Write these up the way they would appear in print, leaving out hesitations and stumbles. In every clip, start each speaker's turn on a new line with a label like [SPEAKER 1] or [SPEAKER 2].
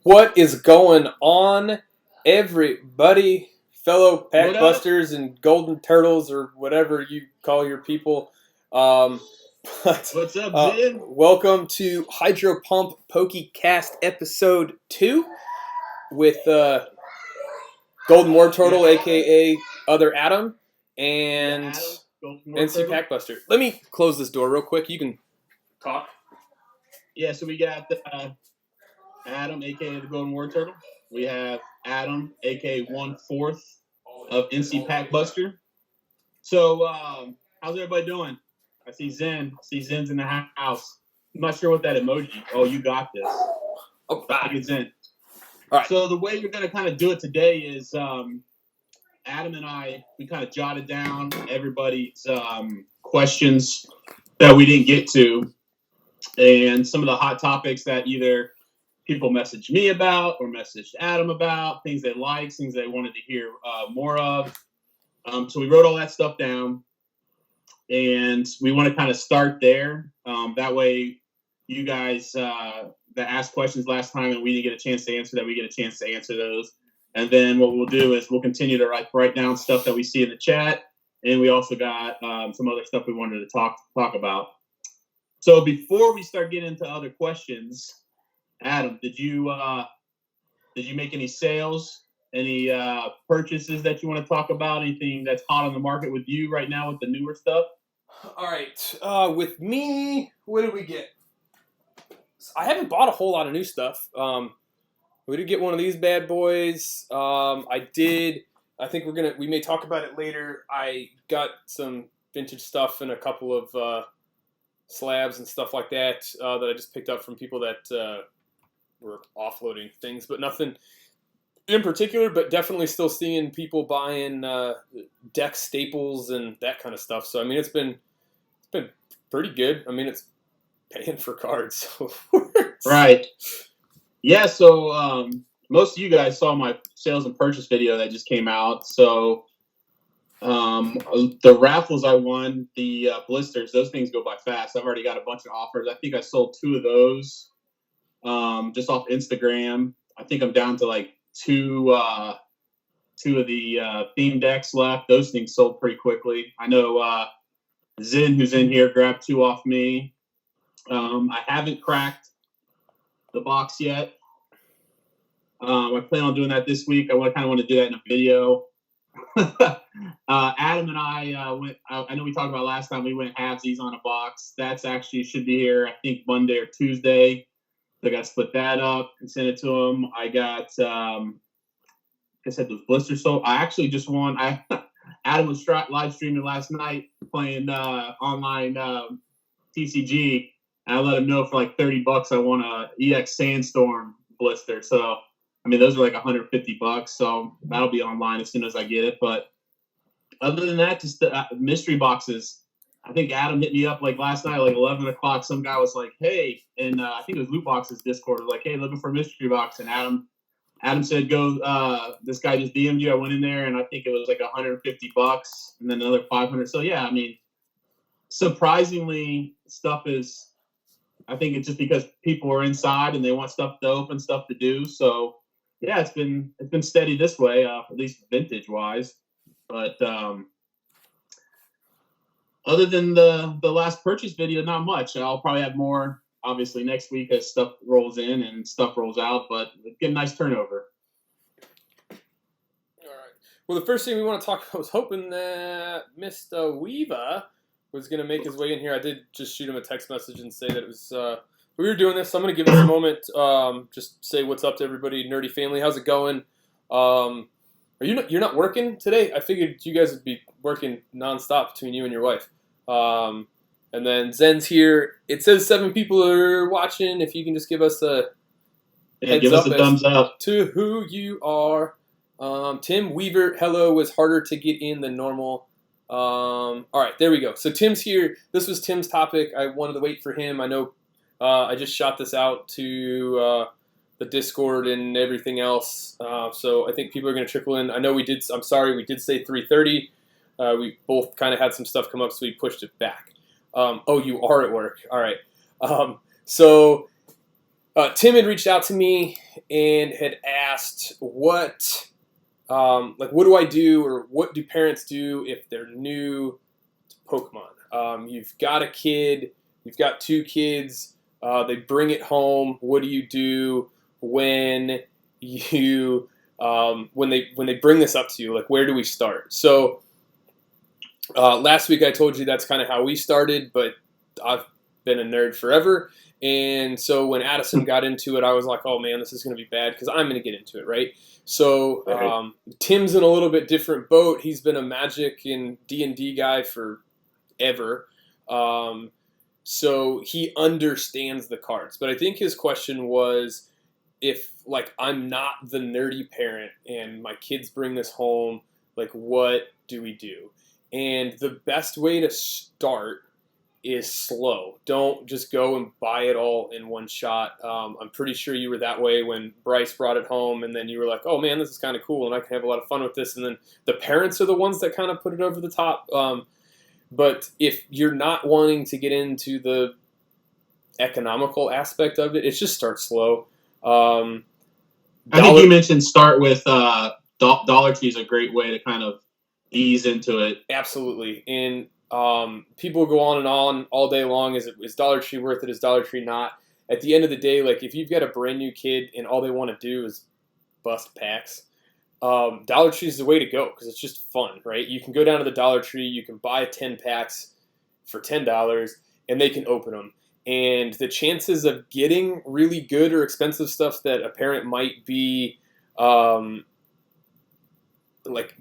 [SPEAKER 1] What is going on, everybody, fellow
[SPEAKER 2] What up?
[SPEAKER 1] packbusters and golden turtles or whatever you call your people? Um, but
[SPEAKER 2] What's up, Zen?
[SPEAKER 1] welcome to Hydro Pump POkecast episode 2 with Golden War Turtle,
[SPEAKER 2] Yeah.
[SPEAKER 1] aka Other Adam, and
[SPEAKER 2] Adam, Golden War
[SPEAKER 1] NC
[SPEAKER 2] Turtle.
[SPEAKER 1] Packbuster. Let me close this door real quick. You can talk.
[SPEAKER 2] Yeah, so we got Adam, aka the Golden War Turtle. We have Adam, aka 1/4 of NC Packbuster. So, how's everybody doing? I see Zen. Zen's in the house. I'm not sure what that emoji. Oh, you got this.
[SPEAKER 1] Oh,
[SPEAKER 2] Look at Zen.
[SPEAKER 1] All right.
[SPEAKER 2] So the way we're gonna kind of do it today is Adam and I, we kind of jotted down everybody's questions that we didn't get to, and some of the hot topics that either people messaged me about or messaged Adam about, things they liked, things they wanted to hear more of. So we wrote all that stuff down, and we want to kind of start there. That way, you guys that asked questions last time and we didn't get a chance to answer that, we get a chance to answer those. And then what we'll do is we'll continue to write down stuff that we see in the chat, and we also got some other stuff we wanted to talk about. So before we start getting into other questions, Adam, did you make any sales, any purchases that you want to talk about? Anything that's hot on the market with you right now with the newer stuff?
[SPEAKER 1] All right. With me, what did we get? I haven't bought a whole lot of new stuff. We did get one of these bad boys. I did. I think we may talk about it later. I got some vintage stuff and a couple of slabs and stuff like that that I just picked up from people that were offloading things, but nothing in particular. But definitely still seeing people buying deck staples and that kind of stuff. So I mean, it's been pretty good. I mean, it's paying for cards. So
[SPEAKER 2] Right. Yeah, so most of you guys saw my sales and purchase video that just came out. So the raffles I won, the blisters, those things go by fast. I've already got a bunch of offers. I think I sold 2 of those just off Instagram. I think I'm down to like two of the theme decks left. Those things sold pretty quickly. I know Zen, who's in here, grabbed 2 off me. I haven't cracked the box yet. I plan on doing that this week. I kind of want to do that in a video. Adam and I went. I know we talked about last time. We went halvesies on a box. That's actually should be here. I think Monday or Tuesday. So I got to split that up and send it to him. I got. Like I said, those blisters. So I actually just won. Adam was live streaming last night playing online TCG. And I let him know for like $30 I won a EX Sandstorm blister. So, I mean, those are like $150. So that'll be online as soon as I get it. But other than that, just the mystery boxes. I think Adam hit me up like last night, like 11 o'clock. Some guy was like, hey, and I think it was Loot Box's Discord. Was like, hey, looking for a mystery box. And Adam said, go, this guy just DM'd you. I went in there and I think it was like $150 and then another 500. So yeah, I mean, surprisingly, stuff is, I think it's just because people are inside and they want stuff to open, stuff to do. So yeah, it's been steady this way, at least vintage wise. But other than the last purchase video, not much. I'll probably have more obviously next week as stuff rolls in and stuff rolls out, but get a nice turnover.
[SPEAKER 1] all right. Well, the first thing we want to talk about, I was hoping that Mr. Weaver was going to make his way in here. I did just shoot him a text message and say that it was we were doing this. So I'm going to give us a moment, just say what's up to everybody. Nerdy family, how's it going? You're not working today? I figured you guys would be working nonstop between you and your wife. And then Zen's here. It says 7 people are watching. If you can just give us a
[SPEAKER 2] give us a thumbs up
[SPEAKER 1] to who you are. Tim Weaver, hello, was harder to get in than normal. All right, there we go. So Tim's here. This was Tim's topic. I wanted to wait for him. I know I just shot this out to the Discord and everything else. So I think people are going to trickle in. I know we did. I'm sorry, we did say 3:30. We both kind of had some stuff come up, so we pushed it back. Oh, you are at work. All right. So Tim had reached out to me and had asked what do I do, or what do parents do if they're new to Pokemon? You've got a kid, you've got 2 kids, they bring it home. What do you do when you when they bring this up to you? Like, where do we start? So last week I told you that's kind of how we started, but I've been a nerd forever. And so when Addison got into it, I was like, oh man, this is going to be bad because I'm going to get into it, right? So Tim's in a little bit different boat. He's been a Magic and D&D guy forever. So he understands the cards. But I think his question was, if like I'm not the nerdy parent and my kids bring this home, like what do we do? And the best way to start is slow. Don't just go and buy it all in one shot. I'm pretty sure you were that way when Bryce brought it home, and then you were like, oh man, this is kind of cool and I can have a lot of fun with this. And then the parents are the ones that kind of put it over the top. But if you're not wanting to get into the economical aspect of it, it's just start slow.
[SPEAKER 2] I think you mentioned start with Dollar Tree is a great way to kind of ease into it.
[SPEAKER 1] Absolutely. And people go on and on all day long. Is Dollar Tree worth it? Is Dollar Tree not? At the end of the day, like if you've got a brand new kid and all they want to do is bust packs, Dollar Tree is the way to go because it's just fun, right? You can go down to the Dollar Tree, you can buy 10 packs for $10, and they can open them. And the chances of getting really good or expensive stuff that a parent might be like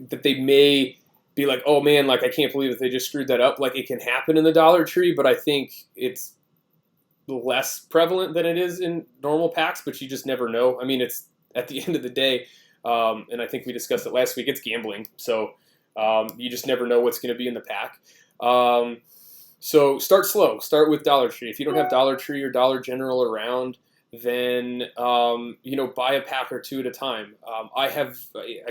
[SPEAKER 1] that they may be like, oh man, like I can't believe that they just screwed that up. Like it can happen in the Dollar Tree, but I think it's less prevalent than it is in normal packs, but you just never know. I mean, it's at the end of the day, and I think we discussed it last week, it's gambling. So you just never know what's going to be in the pack. So start slow. Start with Dollar Tree. If you don't have Dollar Tree or Dollar General around, then buy a pack or 2 at a time. I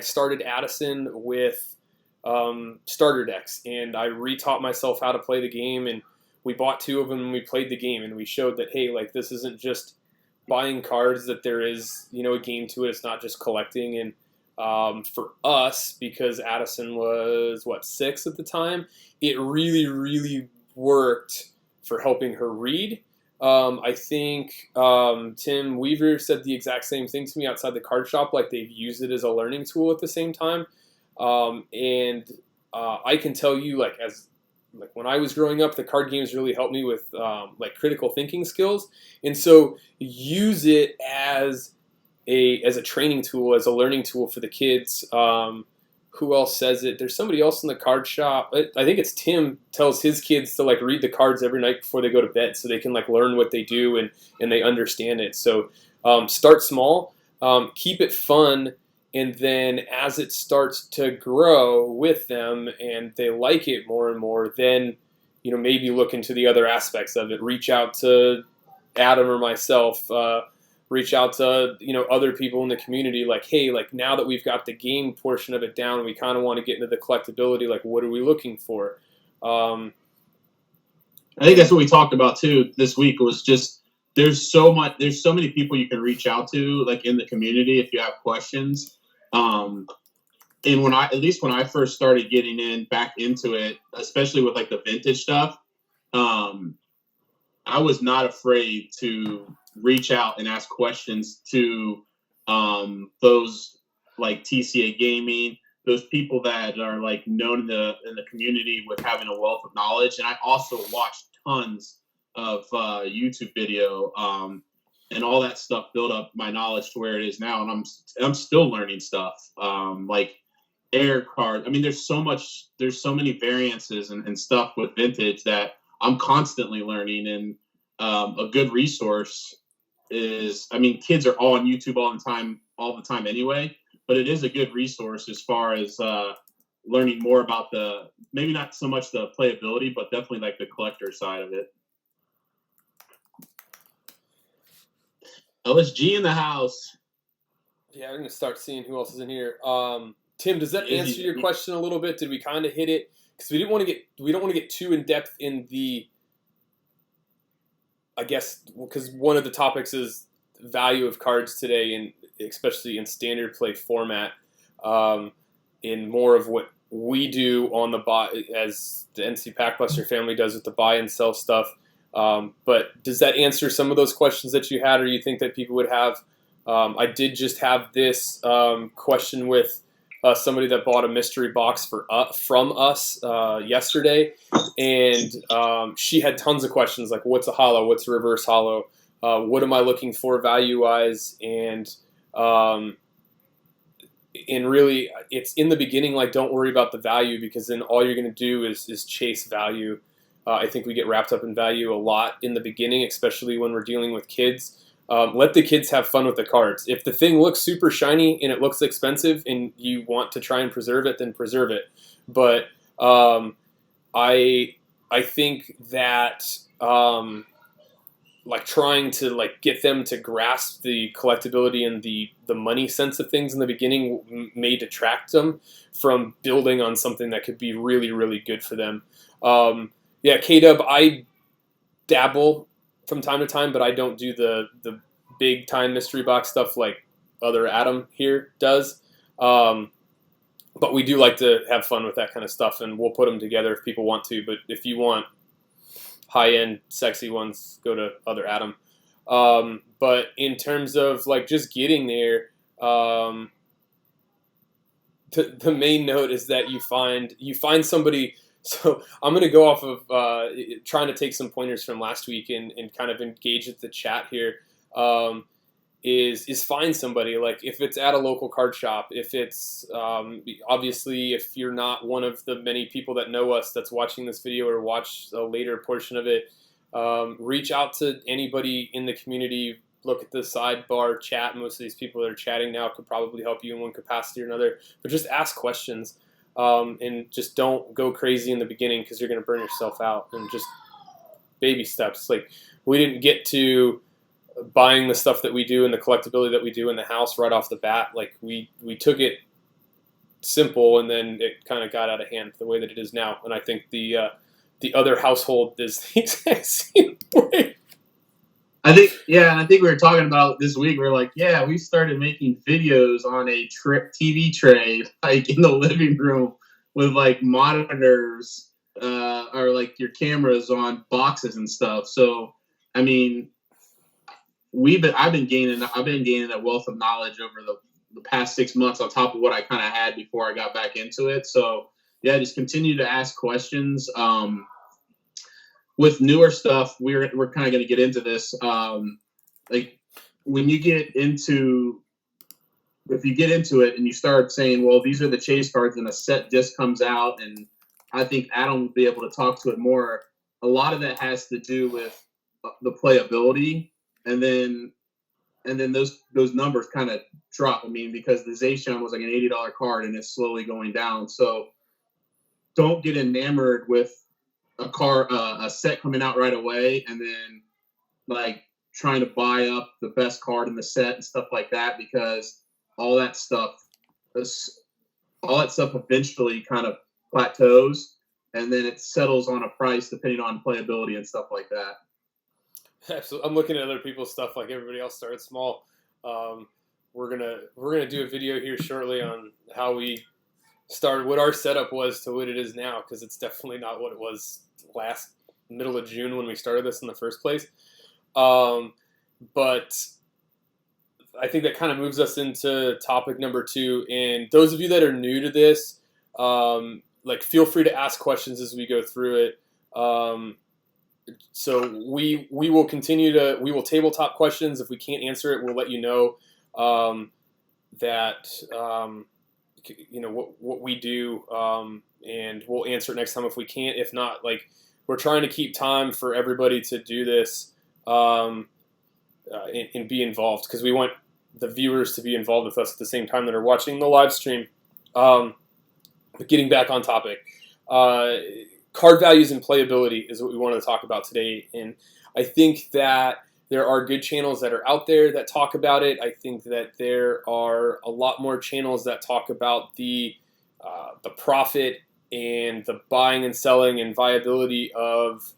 [SPEAKER 1] started Addison with starter decks, and I retaught myself how to play the game, and we bought 2 of them and we played the game, and we showed that, hey, like this isn't just buying cards, that there is a game to it. It's not just collecting. And for us, because Addison was 6 at the time, it really, really worked for helping her read. I think Tim Weaver said the exact same thing to me outside the card shop. Like they've used it as a learning tool at the same time. And I can tell you, like when I was growing up, the card games really helped me with like critical thinking skills. And so use it as a training tool, as a learning tool for the kids. Who else says it? There's somebody else in the card shop. I think it's Tim tells his kids to like read the cards every night before they go to bed, so they can like learn what they do and they understand it. So start small, keep it fun, and then as it starts to grow with them and they like it more and more, then maybe look into the other aspects of it. Reach out to Adam or myself. Reach out to other people in the community, like, hey, like now that we've got the game portion of it down, we kind of want to get into the collectability. Like, what are we looking for?
[SPEAKER 2] I think that's what we talked about too this week. Was just there's so many people you can reach out to, like in the community, if you have questions. And when I first started getting back into it, especially with like the vintage stuff, I was not afraid to reach out and ask questions to those like TCA Gaming, those people that are like known in the community with having a wealth of knowledge. And I also watched tons of YouTube video and all that stuff built up my knowledge to where it is now. And I'm still learning stuff like air cards. I mean, there's so many variances and stuff with vintage that I'm constantly learning. And a good resource is, I mean, kids are all on YouTube all the time anyway, but it is a good resource as far as learning more about maybe not so much the playability, but definitely like the collector side of it. LSG in the house.
[SPEAKER 1] Yeah, we're going to start seeing who else is in here. Tim, does that answer your question a little bit? Did we kind of hit it? Because we don't want to get too in depth in the, I guess, because one of the topics is value of cards today, and especially in standard play format, in more of what we do on the buy, as the NC Packbuster family does with the buy and sell stuff. But does that answer some of those questions that you had, or you think that people would have? I did just have this question with somebody that bought a mystery box from us yesterday, and she had tons of questions like, what's a hollow, what's a reverse hollow, what am I looking for value-wise, and really, it's in the beginning, like, don't worry about the value, because then all you're going to do is chase value. I think we get wrapped up in value a lot in the beginning, especially when we're dealing with kids. Let the kids have fun with the cards. If the thing looks super shiny and it looks expensive and you want to try and preserve it, then preserve it. But I think that like trying to like get them to grasp the collectability and the money sense of things in the beginning may detract them from building on something that could be really, really good for them. Yeah, K-Dub, I dabble from time to time, but I don't do the big time mystery box stuff like other Adam here does. But we do like to have fun with that kind of stuff, and we'll put them together if people want to. But if you want high-end, sexy ones, go to other Adam. But in terms of like just getting there, the main note is that you find somebody. So I'm going to go off of trying to take some pointers from last week and kind of engage with the chat here. Is find somebody, like if it's at a local card shop, if it's obviously if you're not one of the many people that know us that's watching this video or watch a later portion of it, reach out to anybody in the community, look at the sidebar chat. Most of these people that are chatting now could probably help you in one capacity or another, but just ask questions. And just don't go crazy in the beginning, because you're going to burn yourself out. And just baby steps. Like, we didn't get to buying the stuff that we do and the collectability that we do in the house right off the bat. Like, we took it simple, and then it kind of got out of hand the way that it is now. And I think the other household is the exact same way.
[SPEAKER 2] I think we were talking about this week. We are like, yeah, we started making videos on a TV tray, like in the living room, with like monitors or like your cameras on boxes and stuff. So, I mean, I've been gaining a wealth of knowledge over the past 6 months on top of what I kind of had before I got back into it. So, yeah, just continue to ask questions. With newer stuff, we're kind of going to get into this. Like when you get into, if you get into it and you start saying, well, these are the chase cards and a set disc comes out, and I think Adam will be able to talk to it more. A lot of that has to do with the playability, and then those numbers kind of drop. I mean, because the Zacian was like an $80 card and it's slowly going down. So don't get enamored with a set coming out right away and then like trying to buy up the best card in the set and stuff like that, because all that stuff eventually kind of plateaus, and then it settles on a price depending on playability and stuff like that.
[SPEAKER 1] Absolutely. I'm looking at other people's stuff like everybody else started small. We're gonna do a video here shortly on how we started, what our setup was to what it is now, because it's definitely not what it was last middle of June when we started this in the first place. But I think that kind of moves us into topic number 2. And those of you that are new to this, like feel free to ask questions as we go through it. So we will we will tabletop questions. If we can't answer it, we'll let you know that you know what we do, and we'll answer it next time if we can't. If not, like, we're trying to keep time for everybody to do this and be involved, because we want the viewers to be involved with us at the same time that are watching the live stream. But getting back on topic, card values and playability is what we wanted to talk about today, and I think that there are good channels that are out there that talk about it. I think that there are a lot more channels that talk about the profit and the buying and selling and viability of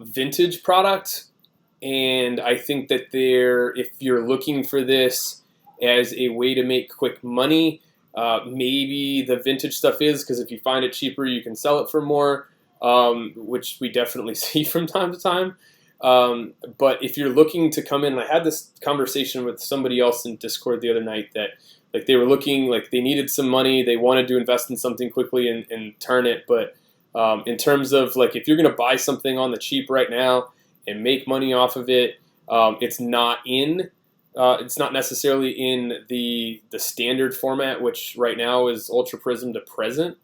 [SPEAKER 1] vintage product. And I think that if you're looking for this as a way to make quick money, maybe the vintage stuff is, because if you find it cheaper, you can sell it for more, which we definitely see from time to time. But if you're looking to come in, and I had this conversation with somebody else in Discord the other night that like they were looking, like they needed some money, they wanted to invest in something quickly and turn it. But in terms of like if you're going to buy something on the cheap right now and make money off of it, it's not necessarily in the standard format, which right now is Ultra Prism to present.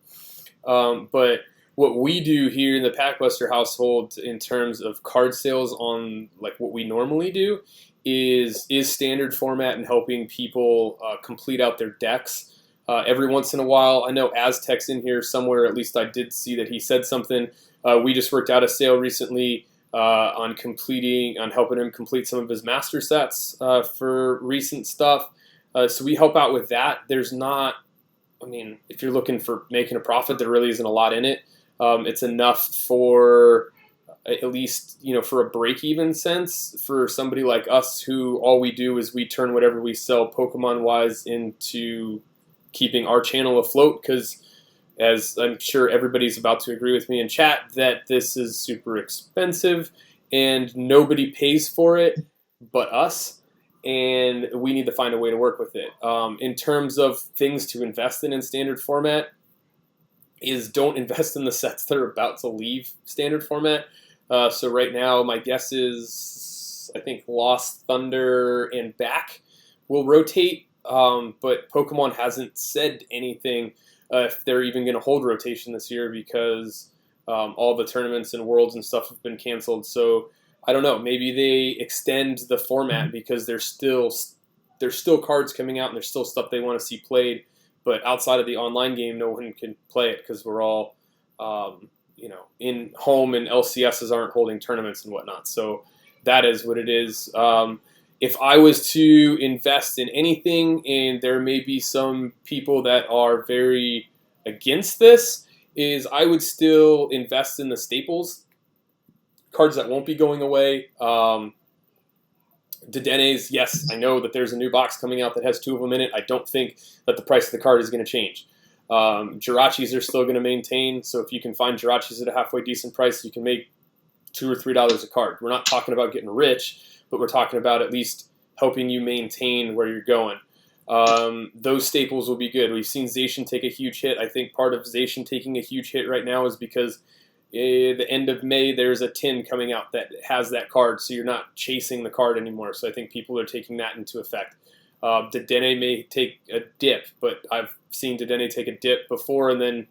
[SPEAKER 1] But what we do here in the Packbuster household in terms of card sales on like what we normally do is standard format and helping people complete out their decks. Every once in a while, I know Aztec's in here somewhere, at least I did see that he said something. We just worked out a sale recently on helping him complete some of his master sets for recent stuff. So we help out with that. There's not, I mean, if you're looking for making a profit, there really isn't a lot in it. It's enough for at least, for a break-even sense for somebody like us who all we do is we turn whatever we sell Pokemon-wise into keeping our channel afloat, because as I'm sure everybody's about to agree with me in chat, that this is super expensive and nobody pays for it but us, and we need to find a way to work with it. In terms of things to invest in standard format, is don't invest in the sets that are about to leave standard format. So right now, my guess is I think Lost Thunder and back will rotate, but Pokemon hasn't said anything if they're even going to hold rotation this year, because all the tournaments and worlds and stuff have been canceled. So I don't know. Maybe they extend the format because there's still cards coming out and there's still stuff they want to see played. But outside of the online game, no one can play it because we're all, in home, and LCSs aren't holding tournaments and whatnot. So that is what it is. If I was to invest in anything, and there may be some people that are very against this, is I would still invest in the staples, cards that won't be going away. Dedene's, yes, I know that there's a new box coming out that has 2 of them in it. I don't think that the price of the card is going to change. Jirachis are still going to maintain, so if you can find Jirachis at a halfway decent price, you can make $2 or $3 a card. We're not talking about getting rich, but we're talking about at least helping you maintain where you're going. Those staples will be good. We've seen Zacian take a huge hit. I think part of Zacian taking a huge hit right now is because the end of May, there's a tin coming out that has that card, so you're not chasing the card anymore. So I think people are taking that into effect. Dedenne may take a dip, but I've seen Dedenne take a dip before and then,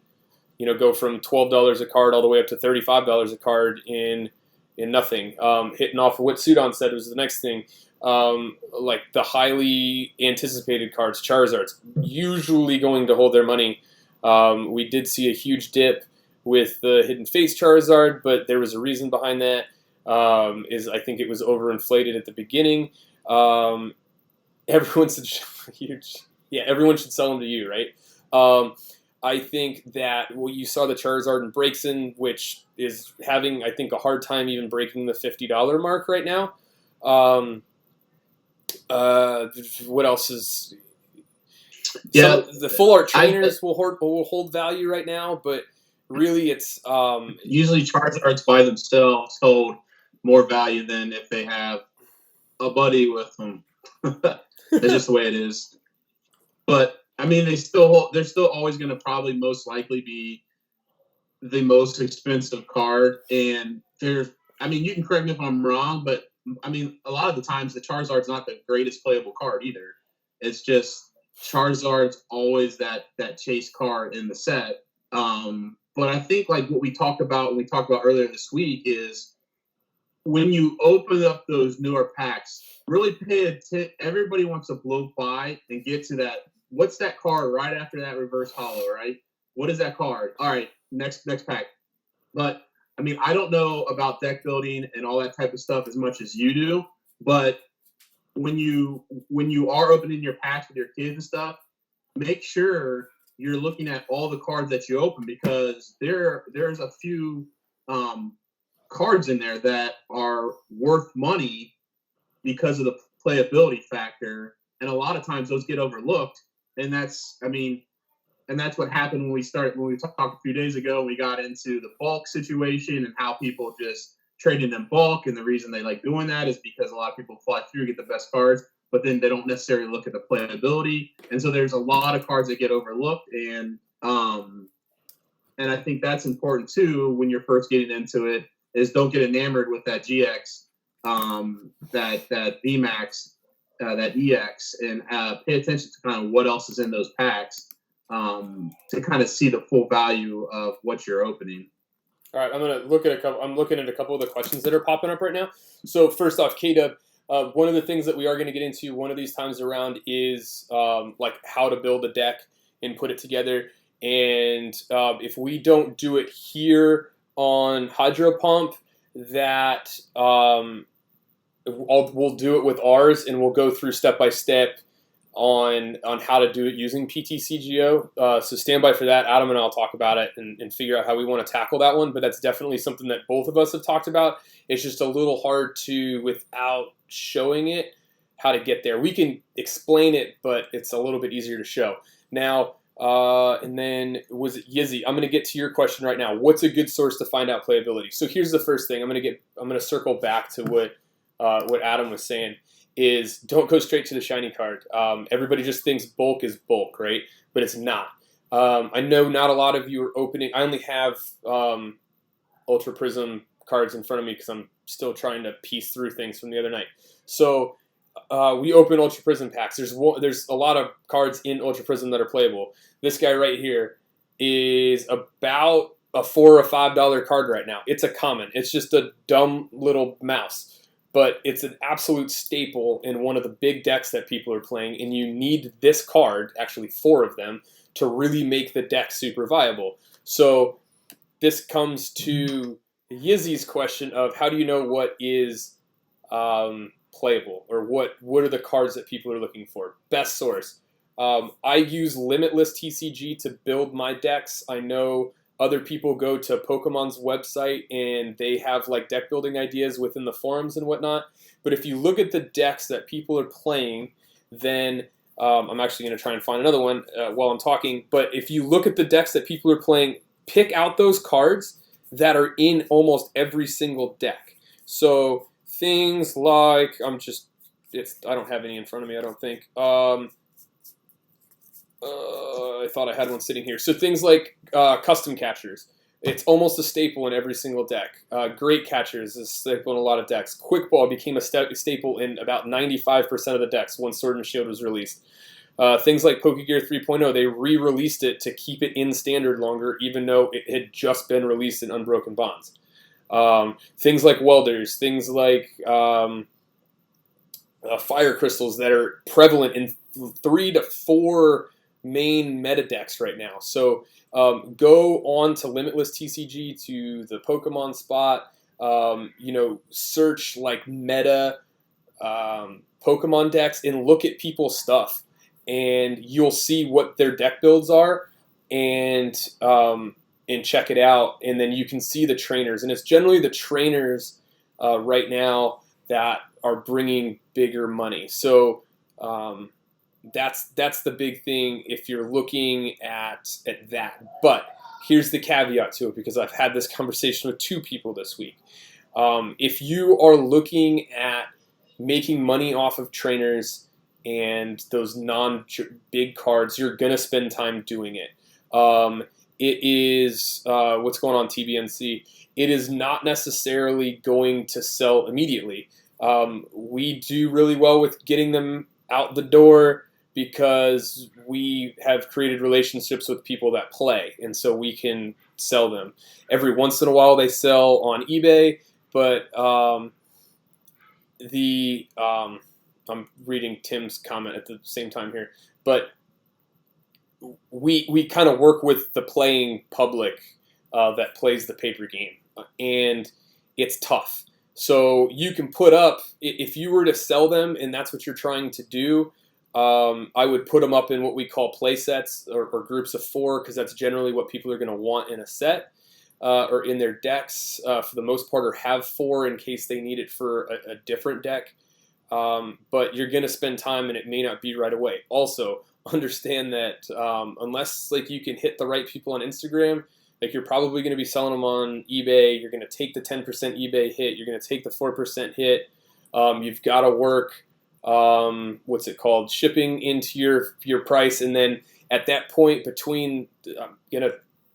[SPEAKER 1] go from $12 a card all the way up to $35 a card in nothing. Hitting off of what Sudan said was the next thing. Like the highly anticipated cards, Charizard's usually going to hold their money. We did see a huge dip with the Hidden Face Charizard, but there was a reason behind that. I think it was overinflated at the beginning. Everyone should everyone should sell them to you, right? I think that you saw the Charizard in Breaksin, which is having, I think, a hard time even breaking the $50 mark right now. What else is?
[SPEAKER 2] Yeah,
[SPEAKER 1] the full art trainers will hold value right now, but really, it's
[SPEAKER 2] usually Charizards by themselves hold more value than if they have a buddy with them. That's just the way it is. But I mean, they're still always going to probably most likely be the most expensive card. And you can correct me if I'm wrong, but I mean, a lot of the times the Charizard's not the greatest playable card either. It's just Charizard's always that chase card in the set. But I think like what we talked about earlier this week is when you open up those newer packs, really pay attention. Everybody wants to blow by and get to that. What's that card right after that reverse holo, right? What is that card? All right, next pack. But I mean, I don't know about deck building and all that type of stuff as much as you do, but when you are opening your packs with your kids and stuff, make sure you're looking at all the cards that you open, because there's a few cards in there that are worth money because of the playability factor, and a lot of times those get overlooked. And that's what happened when we talked a few days ago. We got into the bulk situation and how people just traded in bulk, and the reason they like doing that is because a lot of people fly through, get the best cards, but then they don't necessarily look at the playability, and so there's a lot of cards that get overlooked. And I think that's important too when you're first getting into it, is don't get enamored with that GX, that VMAX, that EX, and pay attention to kind of what else is in those packs, to kind of see the full value of what you're opening.
[SPEAKER 1] All right, I'm looking at a couple of the questions that are popping up right now. So first off, K-Dub, one of the things that we are going to get into one of these times around is like how to build a deck and put it together. And if we don't do it here on Hydro Pump, that we'll do it with ours, and we'll go through step by step on how to do it using PTCGO. So stand by for that. Adam and I'll talk about it and figure out how we want to tackle that one. But that's definitely something that both of us have talked about. It's just a little hard to, without showing it, how to get there. We can explain it, but it's a little bit easier to show. Now, and then was it Yizzy? I'm going to get to your question right now. What's a good source to find out playability? So here's the first thing. I'm going to circle back to what Adam was saying. Is don't go straight to the shiny card. Everybody just thinks bulk is bulk, right? But it's not. I know not a lot of you are opening. I only have Ultra Prism cards in front of me because I'm still trying to piece through things from the other night. So we open Ultra Prism packs. There's a lot of cards in Ultra Prism that are playable. This guy right here is about a $4 or $5 card right now. It's a common. It's just a dumb little mouse. But it's an absolute staple in one of the big decks that people are playing, and you need this card, actually 4 of them, to really make the deck super viable. So this comes to Yizzy's question of how do you know what is playable, or what are the cards that people are looking for? Best source. I use Limitless TCG to build my decks. I know other people go to Pokemon's website and they have like deck building ideas within the forums and whatnot. But if you look at the decks that people are playing, then I'm actually going to try and find another one while I'm talking. But if you look at the decks that people are playing, pick out those cards that are in almost every single deck. So things like I don't have any in front of me, I don't think. I thought I had one sitting here. So things like custom catchers. It's almost a staple in every single deck. Great catchers is a staple in a lot of decks. Quick Ball became a staple in about 95% of the decks once Sword and Shield was released. Things like Pokegear 3.0, they re-released it to keep it in Standard longer, even though it had just been released in Unbroken Bonds. Things like Welders, things like Fire Crystals that are prevalent in 3 to 4 main meta decks right now. So go on to Limitless TCG, to the Pokemon spot, search like meta Pokemon decks and look at people's stuff, and you'll see what their deck builds are, and check it out, and then you can see the trainers, and it's generally the trainers right now that are bringing bigger money. So that's the big thing if you're looking at that. But here's the caveat to it, because I've had this conversation with 2 people this week. If you are looking at making money off of trainers and those non-big cards, you're going to spend time doing it. It is, what's going on, TBNC? It is not necessarily going to sell immediately. We do really well with getting them out the door because we have created relationships with people that play, and so we can sell them. Every once in a while they sell on eBay, but I'm reading Tim's comment at the same time here, but we kind of work with the playing public that plays the paper game, and it's tough. So you can put up, if you were to sell them and that's what you're trying to do, I would put them up in what we call play sets or groups of 4, because that's generally what people are going to want in a set. or in their decks for the most part, or have 4 in case they need it for a different deck. But you're going to spend time, and it may not be right away. Also, understand that unless like you can hit the right people on Instagram, like you're probably going to be selling them on eBay. You're going to take the 10% eBay hit. You're going to take the 4% hit. You've got to work what's it called, shipping into your price, and then at that point between, I'm gonna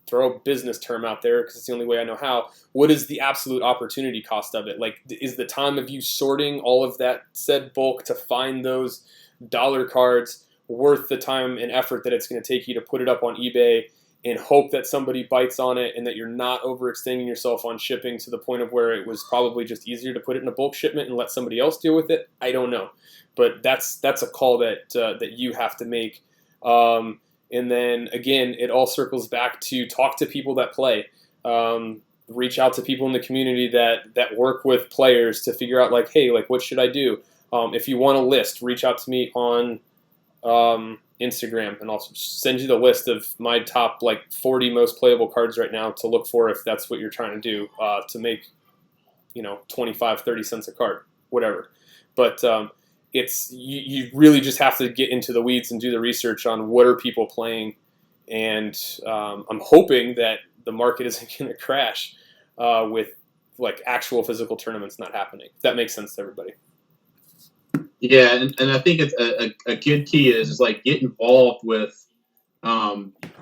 [SPEAKER 1] throw a business term out there because it's the only way I know how. What is the absolute opportunity cost of it? Like, is the time of you sorting all of that said bulk to find those dollar cards worth the time and effort that it's going to take you to put it up on eBay and hope that somebody bites on it, and that you're not overextending yourself on shipping to the point of where it was probably just easier to put it in a bulk shipment and let somebody else deal with it? I don't know, but that's a call that you have to make. And then again, it all circles back to talk to people that play. Reach out to people in the community that work with players to figure out like, hey, like what should I do? If you want a list, reach out to me on Instagram, and I'll send you the list of my top like 40 most playable cards right now to look for if that's what you're trying to do to make 25-30 cents a card, whatever. But it's you really just have to get into the weeds and do the research on what are people playing, and I'm hoping that the market isn't going to crash with like actual physical tournaments not happening. If that makes sense to everybody.
[SPEAKER 2] Yeah, and I think it's a good key is like get involved with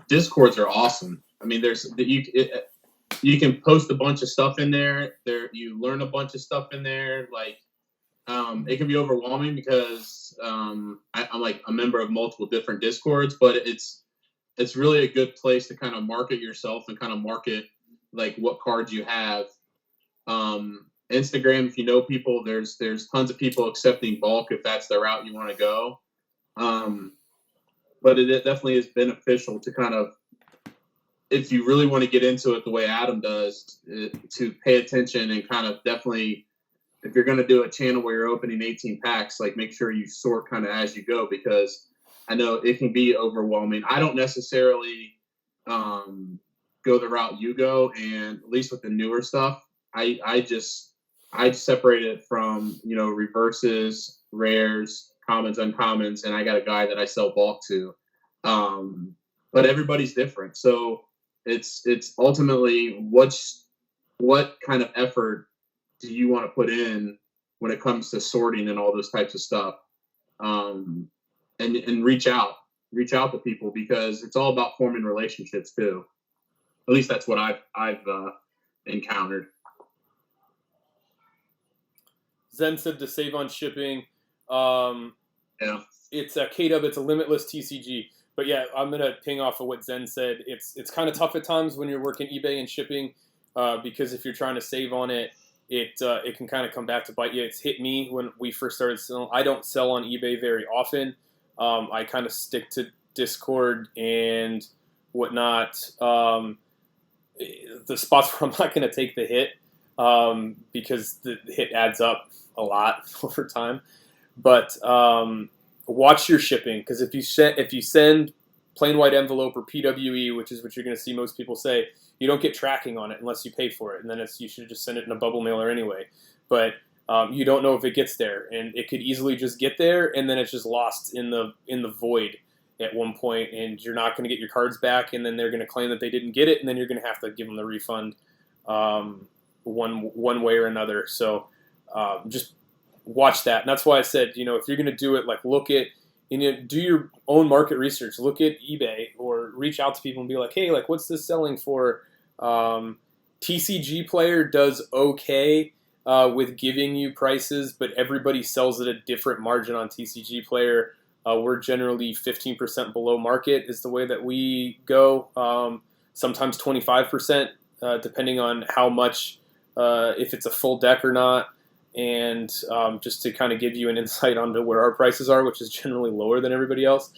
[SPEAKER 2] Discords are awesome. I mean, you can post a bunch of stuff in there. You learn a bunch of stuff in there. Like it can be overwhelming because I'm like a member of multiple different Discords, but it's really a good place to kind of market yourself and kind of market like what cards you have. Instagram, if you know people, there's tons of people accepting bulk if that's the route you want to go. But it definitely is beneficial to kind of, if you really want to get into it the way Adam does, to pay attention and kind of definitely, if you're going to do a channel where you're opening 18 packs, like make sure you sort kind of as you go, because I know it can be overwhelming. I don't necessarily go the route you go, and at least with the newer stuff, I separate it from, reverses, rares, commons, uncommons, and I got a guy that I sell bulk to. But everybody's different. So it's ultimately what kind of effort do you want to put in when it comes to sorting and all those types of stuff? And reach out to people, because it's all about forming relationships too. At least that's what I've encountered.
[SPEAKER 1] Zen said to save on shipping.
[SPEAKER 2] Yeah.
[SPEAKER 1] It's a KW. It's a limitless TCG. But yeah, I'm gonna ping off of what Zen said. It's kind of tough at times when you're working eBay and shipping, because if you're trying to save on it, it can kind of come back to bite you. It's hit me when we first started selling. I don't sell on eBay very often. I kind of stick to Discord and whatnot. The spots where I'm not going to take the hit, because the hit adds up a lot over time. But watch your shipping, because if you send plain white envelope or PWE, which is what you're going to see most people say, you don't get tracking on it unless you pay for it, and then you should just send it in a bubble mailer anyway. But you don't know if it gets there, and it could easily just get there, and then it's just lost in the void at one point, and you're not going to get your cards back, and then they're going to claim that they didn't get it, and then you're going to have to give them the refund one way or another. So just watch that, and that's why I said, if you're going to do it, like look at, do your own market research. Look at eBay or reach out to people and be like, hey, like what's this selling for? TCG Player does okay with giving you prices, but everybody sells at a different margin on TCG Player. We're generally 15% below market is the way that we go. Sometimes 25%, depending on how much, if it's a full deck or not. And just to kind of give you an insight onto where our prices are, which is generally lower than everybody else.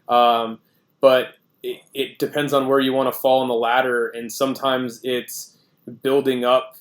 [SPEAKER 1] But it depends on where you want to fall on the ladder, and sometimes it's building up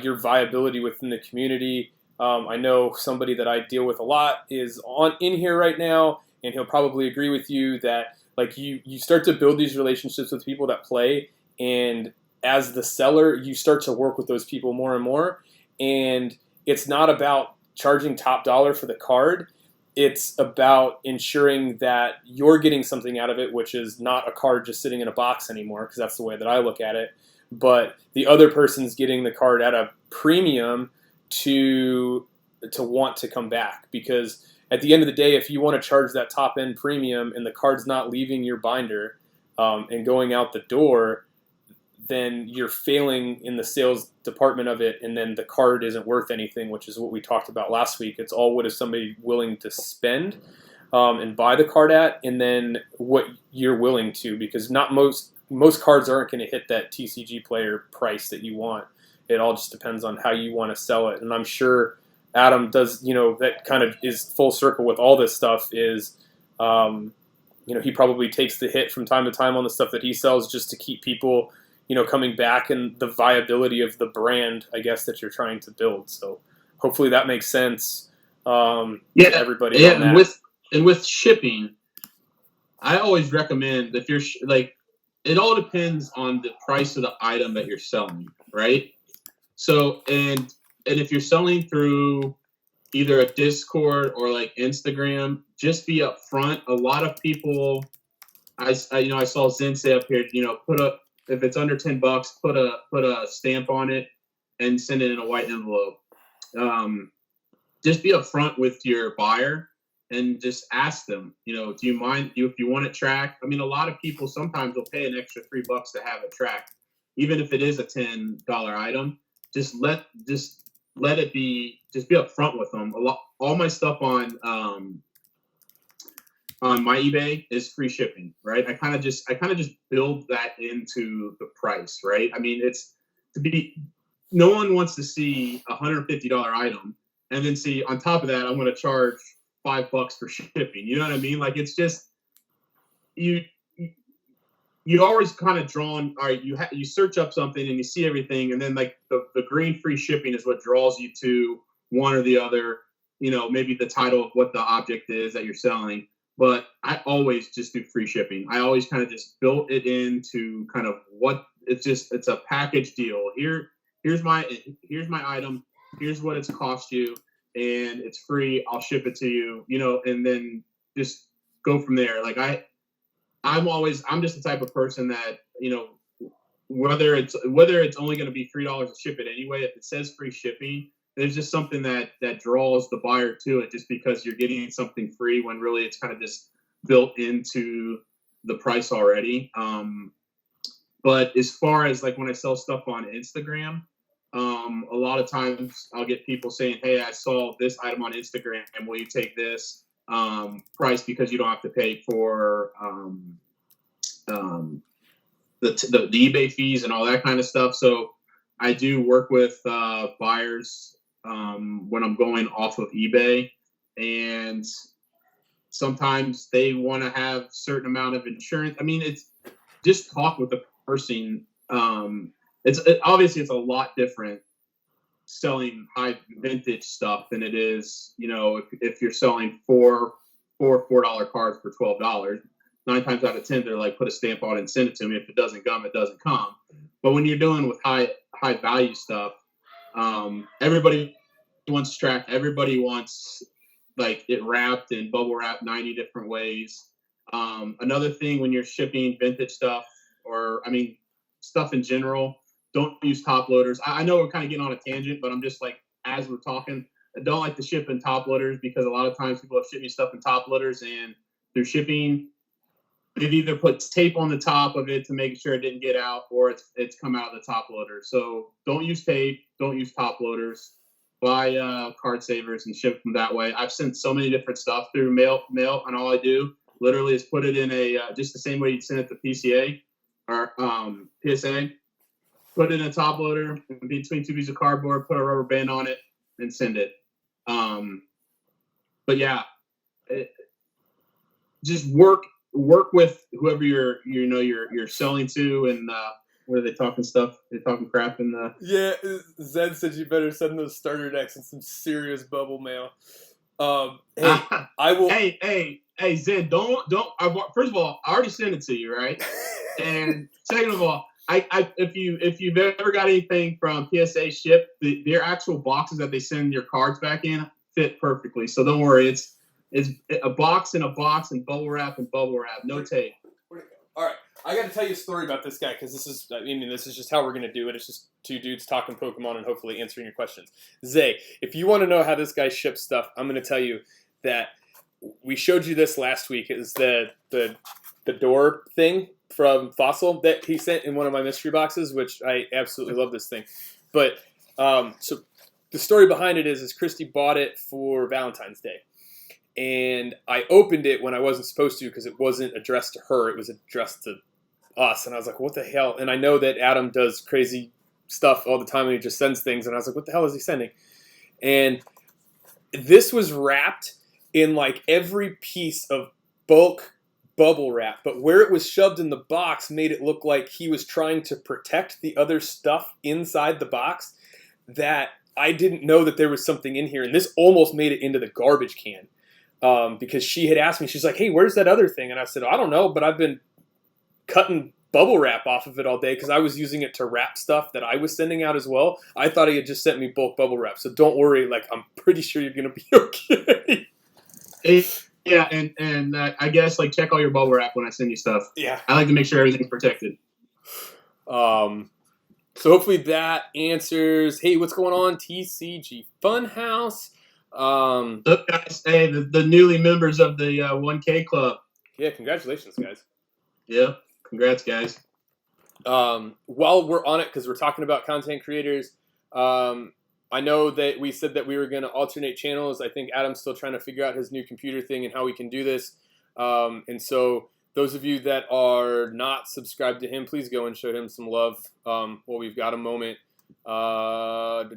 [SPEAKER 1] your viability within the community. I know somebody that I deal with a lot is in here right now, and he'll probably agree with you that like you start to build these relationships with people that play, and as the seller, you start to work with those people more and more. And it's not about charging top dollar for the card. It's about ensuring that you're getting something out of it, which is not a card just sitting in a box anymore, because that's the way that I look at it. But the other person's getting the card at a premium to want to come back. Because at the end of the day, if you want to charge that top end premium and the card's not leaving your binder and going out the door, then you're failing in the sales department of it, and then the card isn't worth anything, which is what we talked about last week. It's all, what is somebody willing to spend and buy the card at, and then what you're willing to, because not most cards aren't going to hit that TCG player price that you want. It all just depends on how you want to sell it. And I'm sure Adam does, that kind of is full circle with all this stuff is, he probably takes the hit from time to time on the stuff that he sells just to keep people coming back, and the viability of the brand, I guess, that you're trying to build. So hopefully that makes sense to everybody.
[SPEAKER 2] Yeah, and with shipping, I always recommend, if you're it all depends on the price of the item that you're selling, right? So, and if you're selling through either a Discord or like Instagram, just be upfront. A lot of people, I saw Zen say up here, if it's under $10, put a stamp on it and send it in a white envelope. Just be upfront with your buyer and just ask them, do you mind if you want it tracked? I mean, a lot of people sometimes will pay an extra $3 to have it tracked, even if it is a $10 item. Just let it be. Just be upfront with them. All my stuff on my eBay is free shipping, right? I kind of just build that into the price, right? I mean, no one wants to see a $150 item and then see on top of that, I'm going to charge $5 for shipping. You know what I mean? Like, it's just, you always kind of drawn, all right, you search up something and you see everything. And then like the green free shipping is what draws you to one or the other, maybe the title of what the object is that you're selling. But I always just do free shipping. I always kind of just built it into kind of what it's a package deal. Here's my item. Here's what it's cost you, and it's free. I'll ship it to you, and then just go from there. Like I'm just the type of person that, whether it's only going to be $3 to ship it anyway, if it says free shipping, there's just something that draws the buyer to it, just because you're getting something free when really it's kind of just built into the price already. But as far as like when I sell stuff on Instagram, a lot of times I'll get people saying, hey, I saw this item on Instagram, and will you take this price because you don't have to pay for the eBay fees and all that kind of stuff. So I do work with buyers when I'm going off of eBay, and sometimes they want to have certain amount of insurance. I mean, it's just talk with the person. Obviously it's a lot different selling high vintage stuff than it is, if you're selling four $4 cards for $12. 9 times out of 10, they're like, put a stamp on it and send it to me. If it doesn't come, it doesn't come. But when you're dealing with high value stuff, everybody wants tracked. Everybody wants like it wrapped and bubble wrapped 90 different ways. Another thing when you're shipping vintage stuff, stuff in general, don't use top loaders. I know we're kind of getting on a tangent, but I'm just like, as we're talking, I don't like to ship in top loaders, because a lot of times people have shipped me stuff in top loaders, and they're shipping, they've either put tape on the top of it to make sure it didn't get out, or it's come out of the top loader. So don't use tape, don't use top loaders. Buy card savers and ship them that way. I've sent so many different stuff through mail, and all I do literally is put it in a just the same way you'd send it to PCA or PSA. Put it in a top loader between 2 pieces of cardboard, put a rubber band on it, and send it. But yeah, just work with whoever you're selling to, and what are they talking stuff? They're talking crap in the.
[SPEAKER 1] Yeah, Zed said you better send those starter decks and some serious bubble mail. Hey, I will.
[SPEAKER 2] Hey, Zed, don't. First of all, I already sent it to you, right? And second of all, if you've ever got anything from PSA ship, their actual boxes that they send your cards back in fit perfectly. So don't worry, it's a box and a box and bubble wrap, no tape.
[SPEAKER 1] All right, I got to tell you a story about this guy because this is just how we're gonna do it. It's just two dudes talking Pokemon and hopefully answering your questions. Zay, if you want to know how this guy ships stuff, I'm gonna tell you that we showed you this last week. It was the door thing from Fossil that he sent in one of my mystery boxes, which I absolutely love this thing. But so the story behind it is Christy bought it for Valentine's Day. And I opened it when I wasn't supposed to because it wasn't addressed to her. It was addressed to us. And I was like, what the hell? And I know that Adam does crazy stuff all the time and he just sends things. And I was like, what the hell is he sending? And this was wrapped in like every piece of bulk bubble wrap. But where it was shoved in the box made it look like he was trying to protect the other stuff inside the box that I didn't know that there was something in here. And this almost made it into the garbage can. Because she had asked me, she's like, hey, where's that other thing? And I said, I don't know, but I've been cutting bubble wrap off of it all day because I was using it to wrap stuff that I was sending out as well. I thought he had just sent me bulk bubble wrap. So don't worry, like I'm pretty sure you're going to be okay.
[SPEAKER 2] Yeah, and I guess like check all your bubble wrap when I send you stuff.
[SPEAKER 1] Yeah.
[SPEAKER 2] I like to make sure everything's protected.
[SPEAKER 1] So hopefully that answers, hey, what's going on, TCG Funhouse?
[SPEAKER 2] Look, guys, hey, the newly members of the 1K club.
[SPEAKER 1] Yeah, congratulations, guys.
[SPEAKER 2] Yeah, congrats, guys.
[SPEAKER 1] While we're on it, because we're talking about content creators, I know that we said that we were going to alternate channels. I think Adam's still trying to figure out his new computer thing and how we can do this. And so those of you that are not subscribed to him, please go and show him some love while we've got a moment. What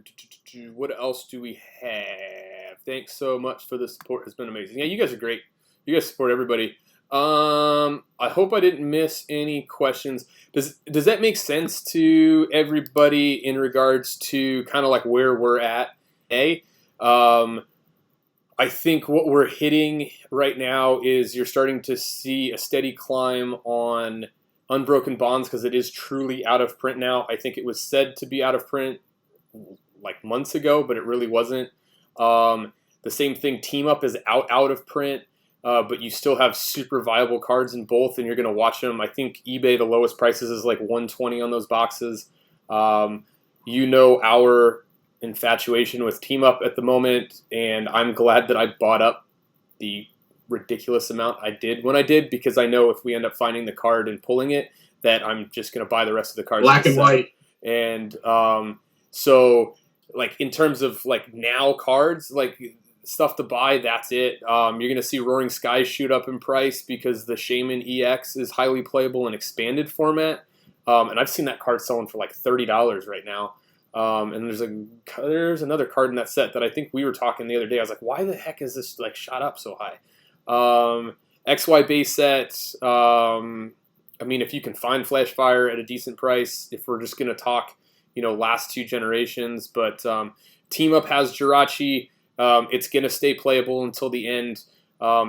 [SPEAKER 1] else do we have? Thanks so much for the support. It's been amazing. Yeah, you guys are great. You guys support everybody. I hope I didn't miss any questions. Does that make sense to everybody in regards to kind of like where we're at? I think what we're hitting right now is you're starting to see a steady climb on Unbroken Bonds because it is truly out of print now. I think it was said to be out of print like months ago, but it really wasn't. The same thing, Team Up is out of print, but you still have super viable cards in both, and you're going to watch them. I think eBay, the lowest prices is like $120 on those boxes. You know our infatuation with Team Up at the moment, and I'm glad that I bought up the ridiculous amount I did when I did, because I know if we end up finding the card and pulling it, that I'm just going to buy the rest of the cards.
[SPEAKER 2] Black and white.
[SPEAKER 1] And so like in terms of like now cards, like stuff to buy, that's it. You're going to see Roaring Skies shoot up in price because the Shaman EX is highly playable in expanded format. And I've seen that card selling for like $30 right now. And there's another card in that set that I think we were talking the other day. I was like, why the heck is this like shot up so high? XY base set. I mean, if you can find Flash Fire at a decent price, if we're just going to talk, last two generations. But Team Up has Jirachi. It's going to stay playable until the end.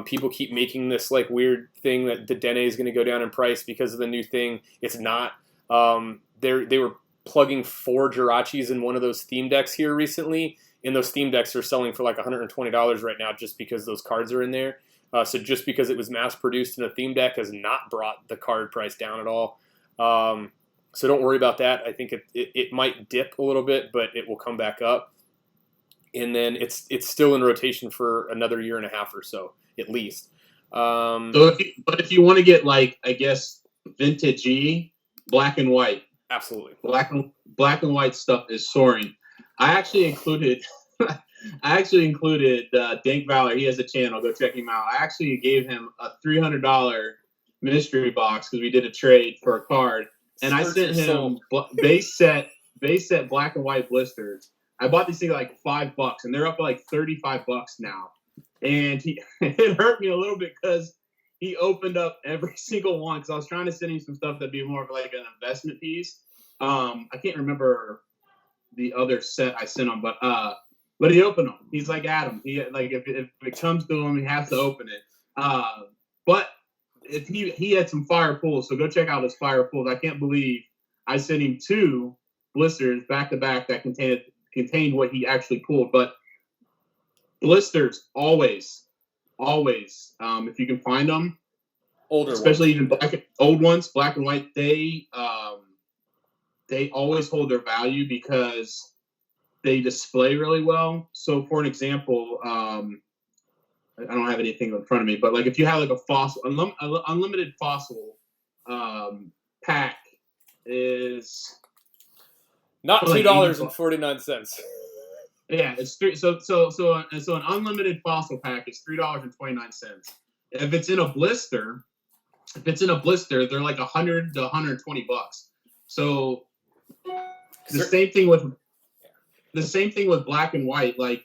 [SPEAKER 1] People keep making this like weird thing that the Dene is going to go down in price because of the new thing. It's not. They were plugging 4 Jirachis in one of those theme decks here recently, and those theme decks are selling for like $120 right now just because those cards are in there. So just because it was mass produced in a theme deck has not brought the card price down at all. So don't worry about that. I think it might dip a little bit, but it will come back up. And then it's still in rotation for another year and a half or so, at least.
[SPEAKER 2] If you want to get like, I guess, vintage-y, black and white.
[SPEAKER 1] Absolutely.
[SPEAKER 2] Black and white stuff is soaring. I actually included Dank Valor. He has a channel. Go check him out. I actually gave him a $300 mystery box because we did a trade for a card, and I sent him base set black and white blisters. I bought these things like $5, and they're up to like $35 now. And it hurt me a little bit because he opened up every single one because I was trying to send him some stuff that'd be more of like an investment piece. I can't remember the other set I sent him, but he opened them. He's like Adam. He like if it comes to him, he has to open it. But if he had some fire pulls, so go check out his fire pulls. I can't believe I sent him 2 blisters back to back that contained what he actually pulled. But blisters always, if you can find them,
[SPEAKER 1] older
[SPEAKER 2] especially
[SPEAKER 1] ones.
[SPEAKER 2] even old ones, black and white, they always hold their value because they display really well. So, for an example, I don't have anything in front of me, but like if you have like a fossil, unlimited fossil pack is
[SPEAKER 1] not $2.49.
[SPEAKER 2] Yeah, it's three. So an unlimited fossil pack is $3.29. If it's in a blister, they're like $100 to $120. So the same thing with black and white. Like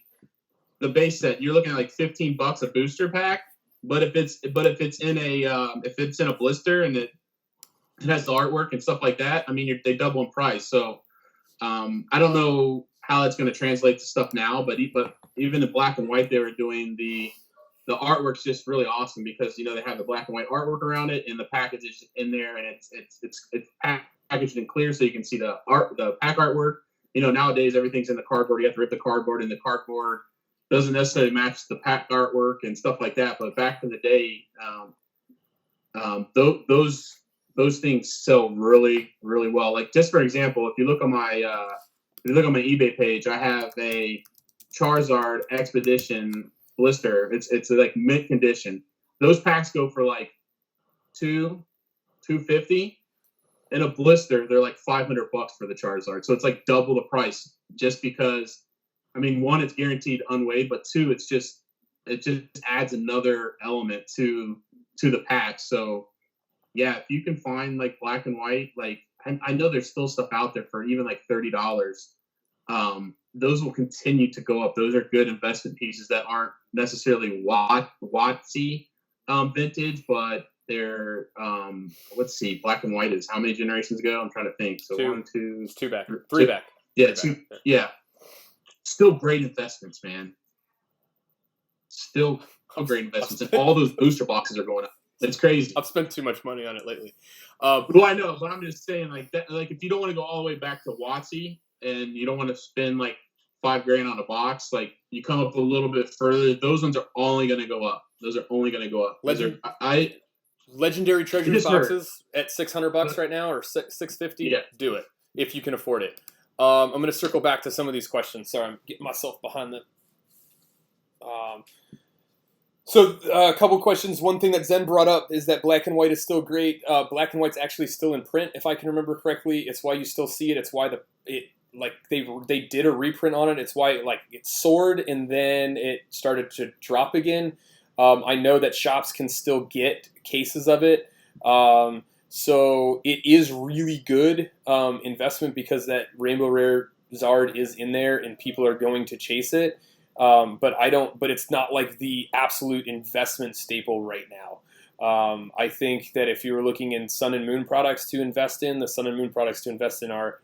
[SPEAKER 2] the base set, you're looking at like $15 a booster pack. But if it's in a blister and it has the artwork and stuff like that, I mean they double in price. So I don't know how that's going to translate to stuff now, but even the black and white, they were doing the artwork's just really awesome because they have the black and white artwork around it and the package is in there and it's packaged in clear so you can see the pack artwork. Nowadays everything's in the cardboard. You have to rip the cardboard, and the cardboard doesn't necessarily match the pack artwork and stuff like that. But back in the day, those things sell really, really well. Like just for example, if you look on my eBay page, I have a Charizard Expedition blister. It's like mint condition. Those packs go for like $250. In a blister, they're like $500 for the Charizard. So it's like double the price just because. I mean, one, it's guaranteed unweighed, but 2, it just adds another element to the pack. So yeah, if you can find like black and white, like I know there's still stuff out there for even like $30. Those will continue to go up. Those are good investment pieces that aren't necessarily Watsy vintage, but they're let's see, black and white is how many generations ago? I'm trying to think. So
[SPEAKER 1] 2,
[SPEAKER 2] 1, 2,
[SPEAKER 1] 2 back, 3 back.
[SPEAKER 2] Yeah,
[SPEAKER 1] 3
[SPEAKER 2] 2.
[SPEAKER 1] back.
[SPEAKER 2] Yeah, still great investments, man. Still great investments, and all those booster boxes are going up. It's crazy.
[SPEAKER 1] I've spent too much money on it lately.
[SPEAKER 2] Well, I know, but I'm just saying, like that. Like, if you don't want to go all the way back to Watsy, and you don't want to spend like $5,000 on a box, like you come up a little bit further. Those ones are only going to go up.
[SPEAKER 1] Legendary treasure boxes at $600 right now, or $650.
[SPEAKER 2] Yeah.
[SPEAKER 1] Do it if you can afford it. I'm going to circle back to some of these questions. Sorry, I'm getting myself behind the. So a couple questions. One thing that Zen brought up is that black and white is still great. Black and white's actually still in print, if I can remember correctly. It's why you still see it. It's why they did a reprint on it. It's why it soared and then it started to drop again. I know that shops can still get cases of it. So it is really good investment because that Rainbow Rare Zard is in there and people are going to chase it. But it's not like the absolute investment staple right now. I think that if you were looking in Sun and Moon products to invest in, the Sun and Moon products to invest in are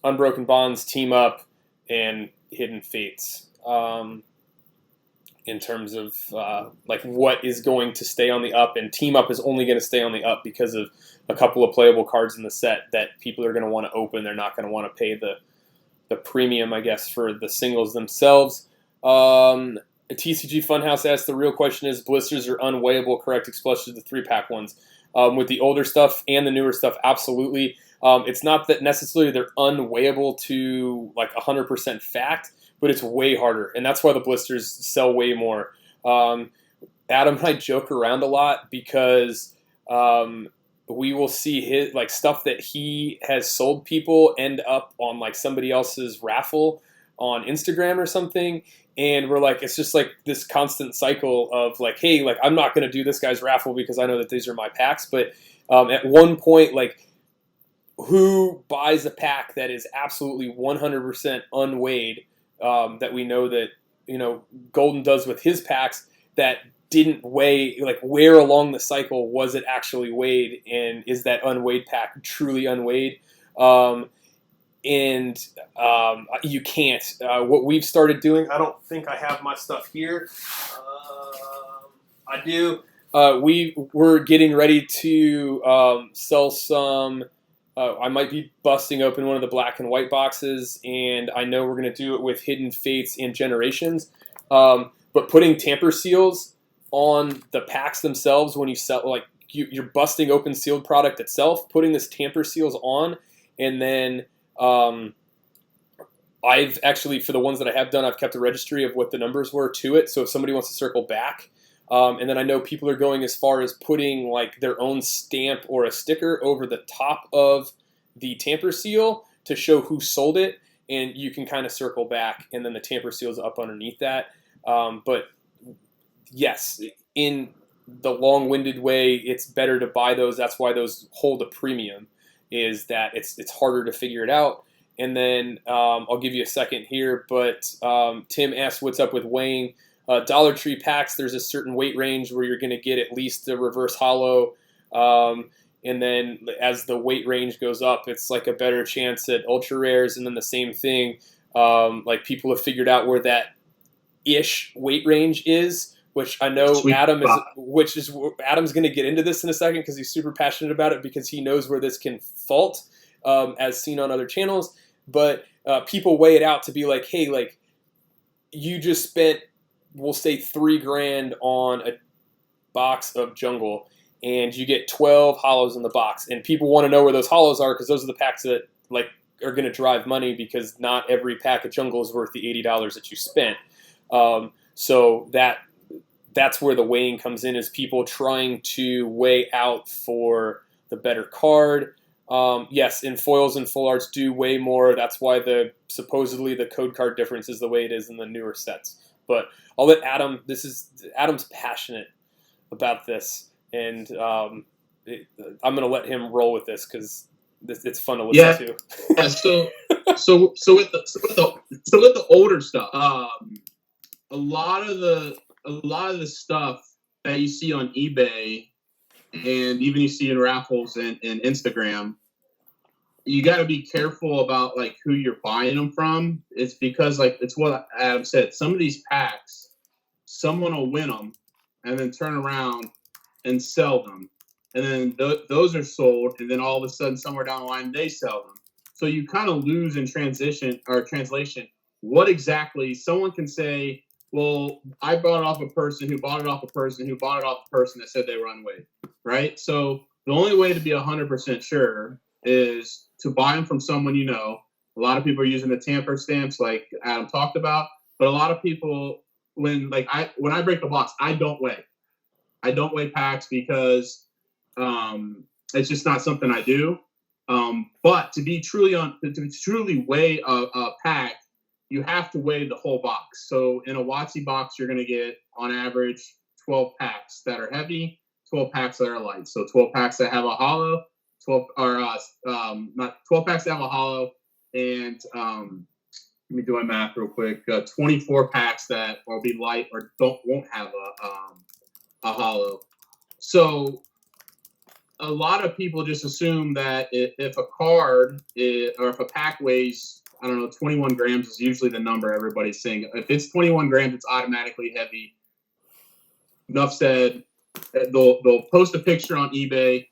[SPEAKER 1] Unbroken Bonds, Team Up, and Hidden Fates. In terms of what is going to stay on the up, and Team Up is only going to stay on the up because of a couple of playable cards in the set that people are going to want to open. They're not going to want to pay the premium, I guess, for the singles themselves. TCG Funhouse asked, the real question is, blisters are unweighable, correct? Especially the 3-pack ones. With the older stuff and the newer stuff, absolutely. It's not that necessarily they're unweighable to like 100% fact, but it's way harder, and that's why the blisters sell way more. Adam and I joke around a lot because we will see his stuff that he has sold people end up on like somebody else's raffle on Instagram or something, and we're like, it's just like this constant cycle of like, hey, like I'm not going to do this guy's raffle because I know that these are my packs, but at one point, like, who buys a pack that is absolutely 100% unweighed? That we know that Golden does with his packs that didn't weigh, like where along the cycle was it actually weighed, and is that unweighed pack truly unweighed? You can't. What we've started doing, I don't think I have my stuff here. I do. We're getting ready to sell some I might be busting open one of the black and white boxes, and I know we're going to do it with Hidden Fates and Generations. But putting tamper seals on the packs themselves when you sell, like you're busting open sealed product itself, putting this tamper seals on, and then I've actually, for the ones that I have done, I've kept a registry of what the numbers were to it. So if somebody wants to circle back, and then I know people are going as far as putting like their own stamp or a sticker over the top of the tamper seal to show who sold it, and you can kind of circle back, and then the tamper seal is up underneath that. But yes, in the long-winded way, it's better to buy those. That's why those hold a premium, is that it's harder to figure it out. And then I'll give you a second here, but Tim asked what's up with weighing. Dollar Tree packs, there's a certain weight range where you're going to get at least the reverse hollow. And then as the weight range goes up, it's like a better chance at ultra rares. And then the same thing, like people have figured out where that ish weight range is, which I know Adam's going to get into this in a second because he's super passionate about it, because he knows where this can fault, as seen on other channels. But people weigh it out to be like, hey, like you just spent, we'll say $3,000 on a box of Jungle, and you get 12 hollows in the box, and people want to know where those hollows are because those are the packs that like are going to drive money, because not every pack of Jungle is worth the $80 that you spent. So that's where the weighing comes in, is people trying to weigh out for the better card. Yes, in foils and full arts do weigh more. That's why supposedly the code card difference is the way it is in the newer sets. But I'll let Adam. Adam's passionate about this, and I'm going to let him roll with this because it's fun to listen to.
[SPEAKER 2] Yeah. So with the older stuff, a lot of the stuff that you see on eBay and even you see in raffles and Instagram, you got to be careful about like who you're buying them from. It's because like it's what Adam said. Some of these packs, someone will win them and then turn around and sell them, and then those are sold, and then all of a sudden somewhere down the line they sell them. So you kind of lose in translation what exactly someone can say. Well, I bought it off a person who bought it off a person who bought it off a person that said they were unweighed, right? So the only way to be 100% sure is to buy them from someone you know. A lot of people are using the tamper stamps like Adam talked about, but a lot of people, when I break the box, I don't weigh. I don't weigh packs because it's just not something I do. But to truly weigh a pack, you have to weigh the whole box. So in a WotC box, you're going to get on average 12 packs that are heavy, 12 packs that are light. So 12 packs that have a hollow, 12 packs that have a hollow, and let me do my math real quick. 24 packs that will be light or won't have a hollow. So a lot of people just assume that if a card or if a pack weighs, I don't know, 21 grams is usually the number everybody's saying. If it's 21 grams, it's automatically heavy. Enough said. They'll post a picture on eBay.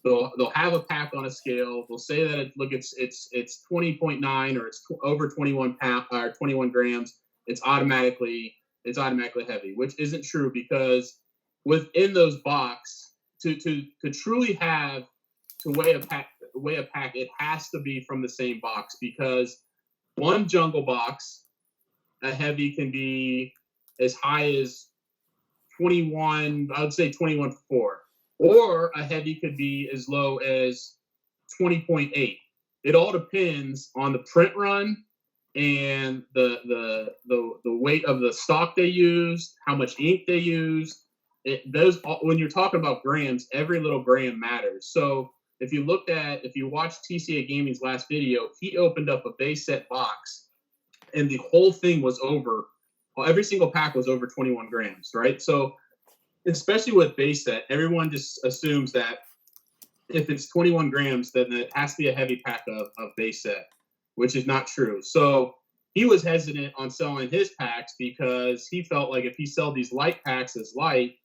[SPEAKER 2] They'll have a pack on a scale. They'll say that it's 20.9 or it's over 21 or 21 grams. It's automatically heavy, which isn't true, because within those box to truly have to weigh a pack, it has to be from the same box, because one Jungle box, a heavy can be as high as 21, I would say 21.4, or a heavy could be as low as 20.8. It all depends on the print run and the weight of the stock they used, how much ink they used. When you're talking about grams, every little gram matters. So if you watched TCA Gaming's last video, he opened up a base set box, and the whole thing was every single pack was over 21 grams, right? So especially with base set, everyone just assumes that if it's 21 grams, then it has to be a heavy pack of base set, which is not true. So he was hesitant on selling his packs because he felt like if he sold these light packs as light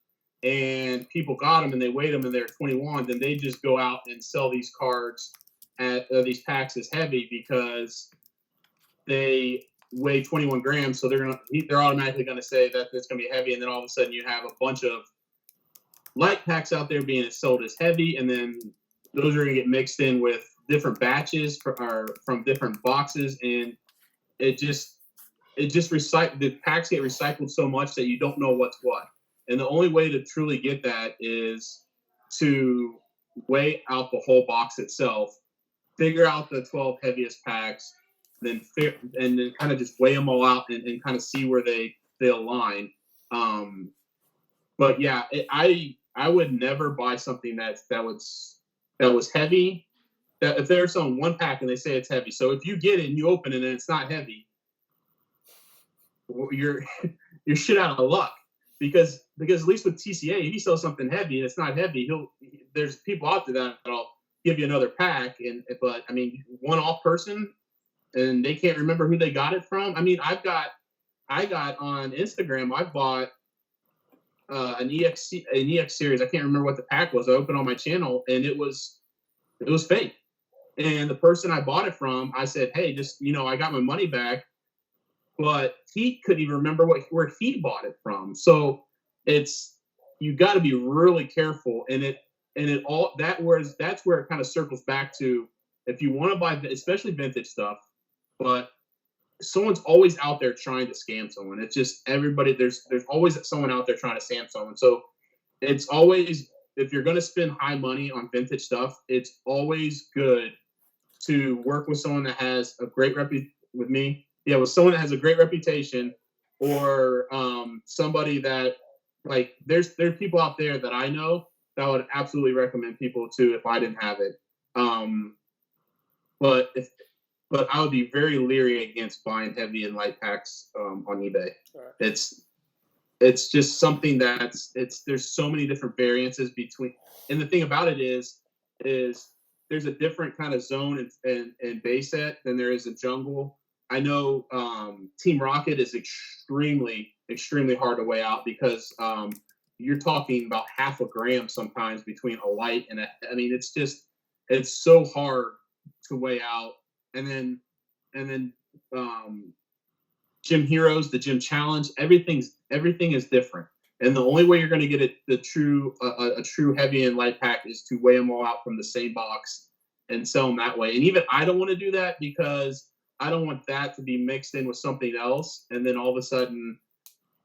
[SPEAKER 2] and people got them and they weighed them and they're 21, then they just go out and sell these cards at these packs as heavy because they weigh 21 grams, so they're automatically going to say that it's going to be heavy, and then all of a sudden you have a bunch of light packs out there being sold as heavy, and then those are going to get mixed in with different batches from different boxes, and it just the packs get recycled so much that you don't know what's what. And the only way to truly get that is to weigh out the whole box itself, figure out the 12 heaviest packs, and then kind of just weigh them all out and kind of see where they align. But yeah, I would never buy something that was heavy. That if they're selling one pack and they say it's heavy, so if you get it and you open it and it's not heavy, you're shit out of luck. Because at least with TCA, if he sells something heavy and it's not heavy, there's people out there that'll give you another pack. But I mean, one-off person, and they can't remember who they got it from. I mean, I got on Instagram, I bought an EX series. I can't remember what the pack was. I opened on my channel and it was fake. And the person I bought it from, I said, hey, just, I got my money back. But he couldn't even remember where he bought it from. So you got to be really careful. And that's where it kind of circles back to, if you want to buy, especially vintage stuff, but someone's always out there trying to scam someone. It's just everybody, there's always someone out there trying to scam someone. So it's always, if you're going to spend high money on vintage stuff, it's always good to work with someone that has a great reputation. With someone that has a great reputation, or somebody that, like, there's people out there that I know that I would absolutely recommend people to if I didn't have it. But I would be very leery against buying heavy and light packs on eBay. Right. It's just something there's so many different variances between, and the thing about it is there's a different kind of zone and base set than there is in jungle. I know Team Rocket is extremely, extremely hard to weigh out because you're talking about half a gram sometimes between a light and it's so hard to weigh out. And then Gym Heroes, the Gym Challenge, everything is different. And the only way you're going to get a true heavy and light pack is to weigh them all out from the same box and sell them that way. And even I don't want to do that because I don't want that to be mixed in with something else, and then all of a sudden,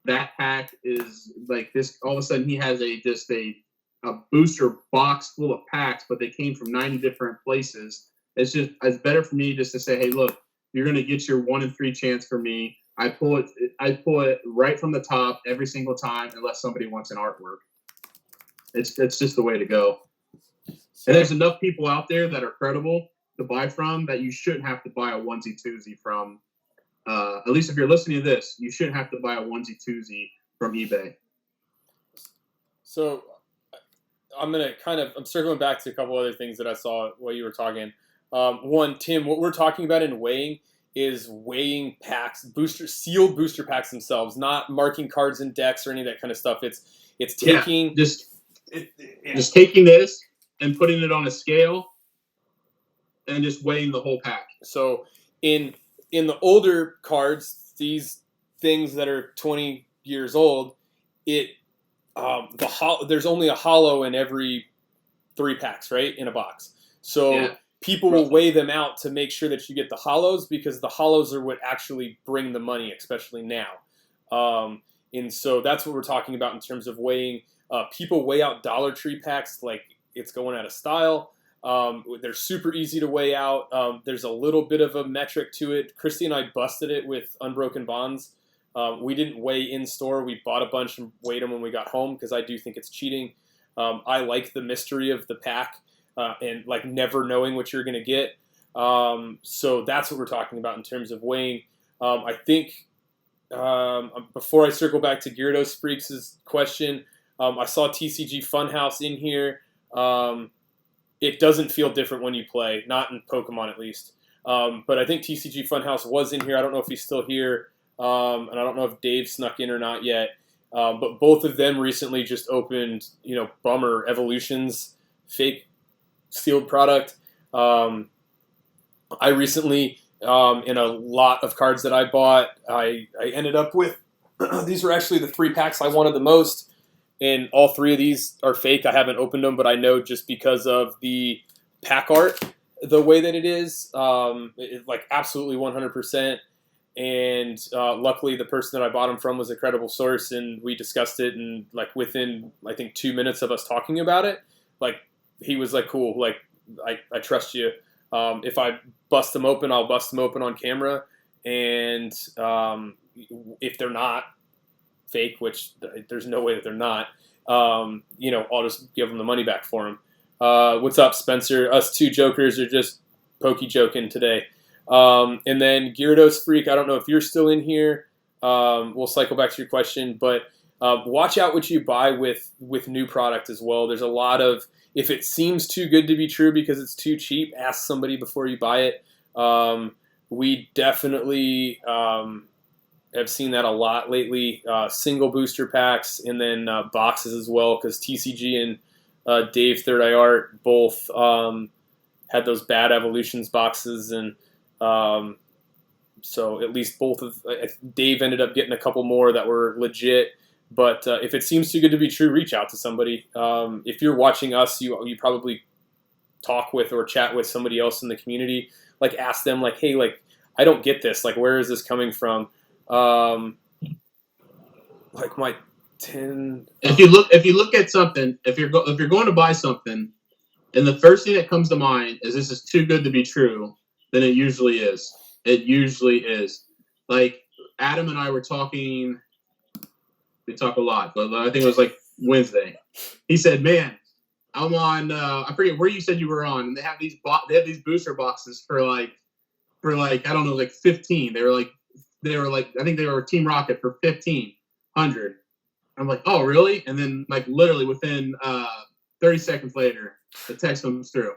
[SPEAKER 2] that pack is like this. All of a sudden, he has a booster box full of packs, but they came from 90 different places. It's better for me just to say, hey, look, you're going to get your 1 in 3 chance for me. I pull it right from the top every single time, unless somebody wants an artwork. It's just the way to go. And there's enough people out there that are credible to buy from that you shouldn't have to buy a onesie twosie from. At least if you're listening to this, you shouldn't have to buy a onesie twosie from eBay.
[SPEAKER 1] So I'm circling back to a couple other things that I saw while you were talking. One, Tim, what we're talking about in weighing is weighing packs, sealed booster packs themselves, not marking cards and decks or any of that kind of stuff. It's taking
[SPEAKER 2] just taking this and putting it on a scale and just weighing the whole pack.
[SPEAKER 1] So in the older cards, these things that are 20 years old, there's only a hollow in every 3 packs, right, in a box. So people will weigh them out to make sure that you get the hollows, because the hollows are what actually bring the money, especially now. And so that's what we're talking about in terms of weighing. People weigh out Dollar Tree packs like it's going out of style. They're super easy to weigh out. There's a little bit of a metric to it. Christy and I busted it with Unbroken Bonds. We didn't weigh in store. We bought a bunch and weighed them when we got home because I do think it's cheating. I like the mystery of the pack and like never knowing what you're going to get. So that's what we're talking about in terms of weighing. I think before I circle back to Gyarados Freaks' question, I saw TCG Funhouse in here. It doesn't feel different when you play, not in Pokemon at least. But I think TCG Funhouse was in here. I don't know if he's still here, and I don't know if Dave snuck in or not yet. But both of them recently just opened, Bummer Evolutions fake sealed product. I recently, in a lot of cards that I bought, I ended up with these were actually the 3 packs I wanted the most, and all 3 of these are fake. I haven't opened them, but I know just because of the pack art, the way that it is, like absolutely 100%. And luckily, the person that I bought them from was a credible source, and we discussed it. And like within, I think 2 minutes of us talking about it, like he was like, "Cool, like I trust you. If I bust them open, I'll bust them open on camera, and if they're not fake, which there's no way that they're not, I'll just give them the money back for them." What's up, Spencer? Us 2 jokers are just pokey joking today. And then Gyarados Freak, I don't know if you're still in here. We'll cycle back to your question, but watch out what you buy with new product as well. There's a lot of, if it seems too good to be true because it's too cheap, ask somebody before you buy it. We definitely have seen that a lot lately. Single booster packs and then boxes as well, because TCG and Dave Third Eye Art both had those bad Evolutions boxes, and so at least both of Dave ended up getting a couple more that were legit. But if it seems too good to be true, reach out to somebody. If you're watching us, you probably talk with or chat with somebody else in the community. Like ask them, like, hey, like I don't get this. Like, where is this coming from? Like my 10.
[SPEAKER 2] If you look at something, if you're going to buy something, and the first thing that comes to mind is this is too good to be true, then it usually is. It usually is. Like Adam and I were talking. We talk a lot, but I think it was like Wednesday. He said, "Man, I'm on. I forget where you said you were on, and they have these booster boxes for like I don't know, like 15. They were like I think they were Team Rocket for 1,500. I'm like, oh really? And then like literally within 30 seconds later, the text comes through.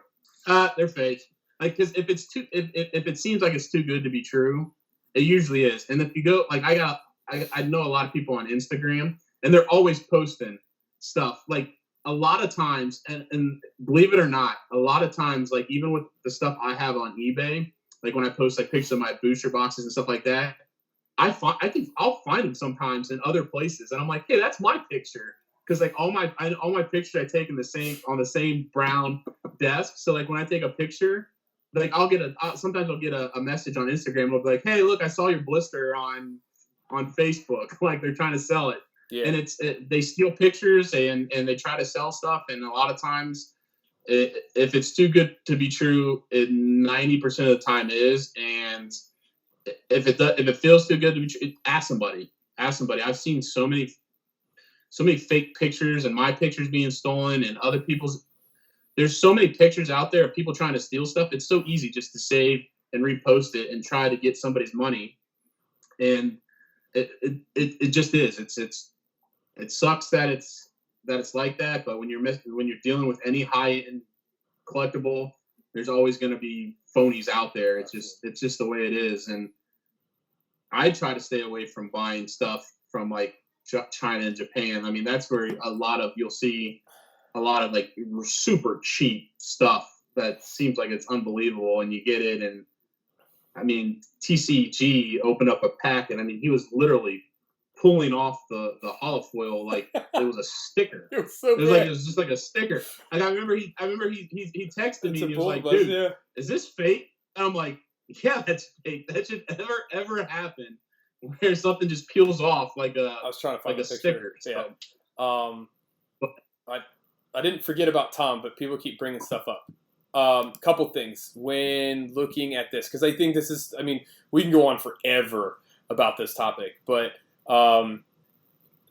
[SPEAKER 2] They're fake. Like, because if it seems like it's too good to be true, it usually is. And if you go, like I know a lot of people on Instagram, and they're always posting stuff. Like a lot of times, and believe it or not, a lot of times, like even with the stuff I have on eBay, like when I post like pictures of my booster boxes and stuff like that, I think I'll find them sometimes in other places, and I'm like, hey, that's my picture, because like all my pictures I take on the same brown desk. So like when I take a picture, like sometimes I'll get a message on Instagram. It'll be like, hey, look, I saw your blister on Facebook. Like they're trying to sell it.
[SPEAKER 1] Yeah.
[SPEAKER 2] And they steal pictures and they try to sell stuff. And a lot of times, if it's too good to be true, it 90% of the time is. And if it feels too good to be true, ask somebody. I've seen so many fake pictures and my pictures being stolen and other people's. There's so many pictures out there of people trying to steal stuff. It's so easy just to save and repost it and try to get somebody's money. And it just is. It sucks that it's like that. But when you're dealing with any high end collectible, there's always going to be phonies out there. It's just the way it is. And I try to stay away from buying stuff from like China and Japan. I mean, that's where you'll see a lot of like super cheap stuff that seems like it's unbelievable, and you get it. And I mean, TCG opened up a pack, and I mean, he was literally pulling off the holofoil like it was a sticker.
[SPEAKER 1] It was so
[SPEAKER 2] it was just like a sticker. Like I remember he texted me and he was like, dude, is this fake? And I'm like, yeah, that's fake. That should ever happen where something just peels off like
[SPEAKER 1] I was trying to find
[SPEAKER 2] like a sticker.
[SPEAKER 1] Yeah.
[SPEAKER 2] So.
[SPEAKER 1] I didn't forget about Tom, but people keep bringing stuff up. Couple things when looking at this, because I think this is, I mean, we can go on forever about this topic, but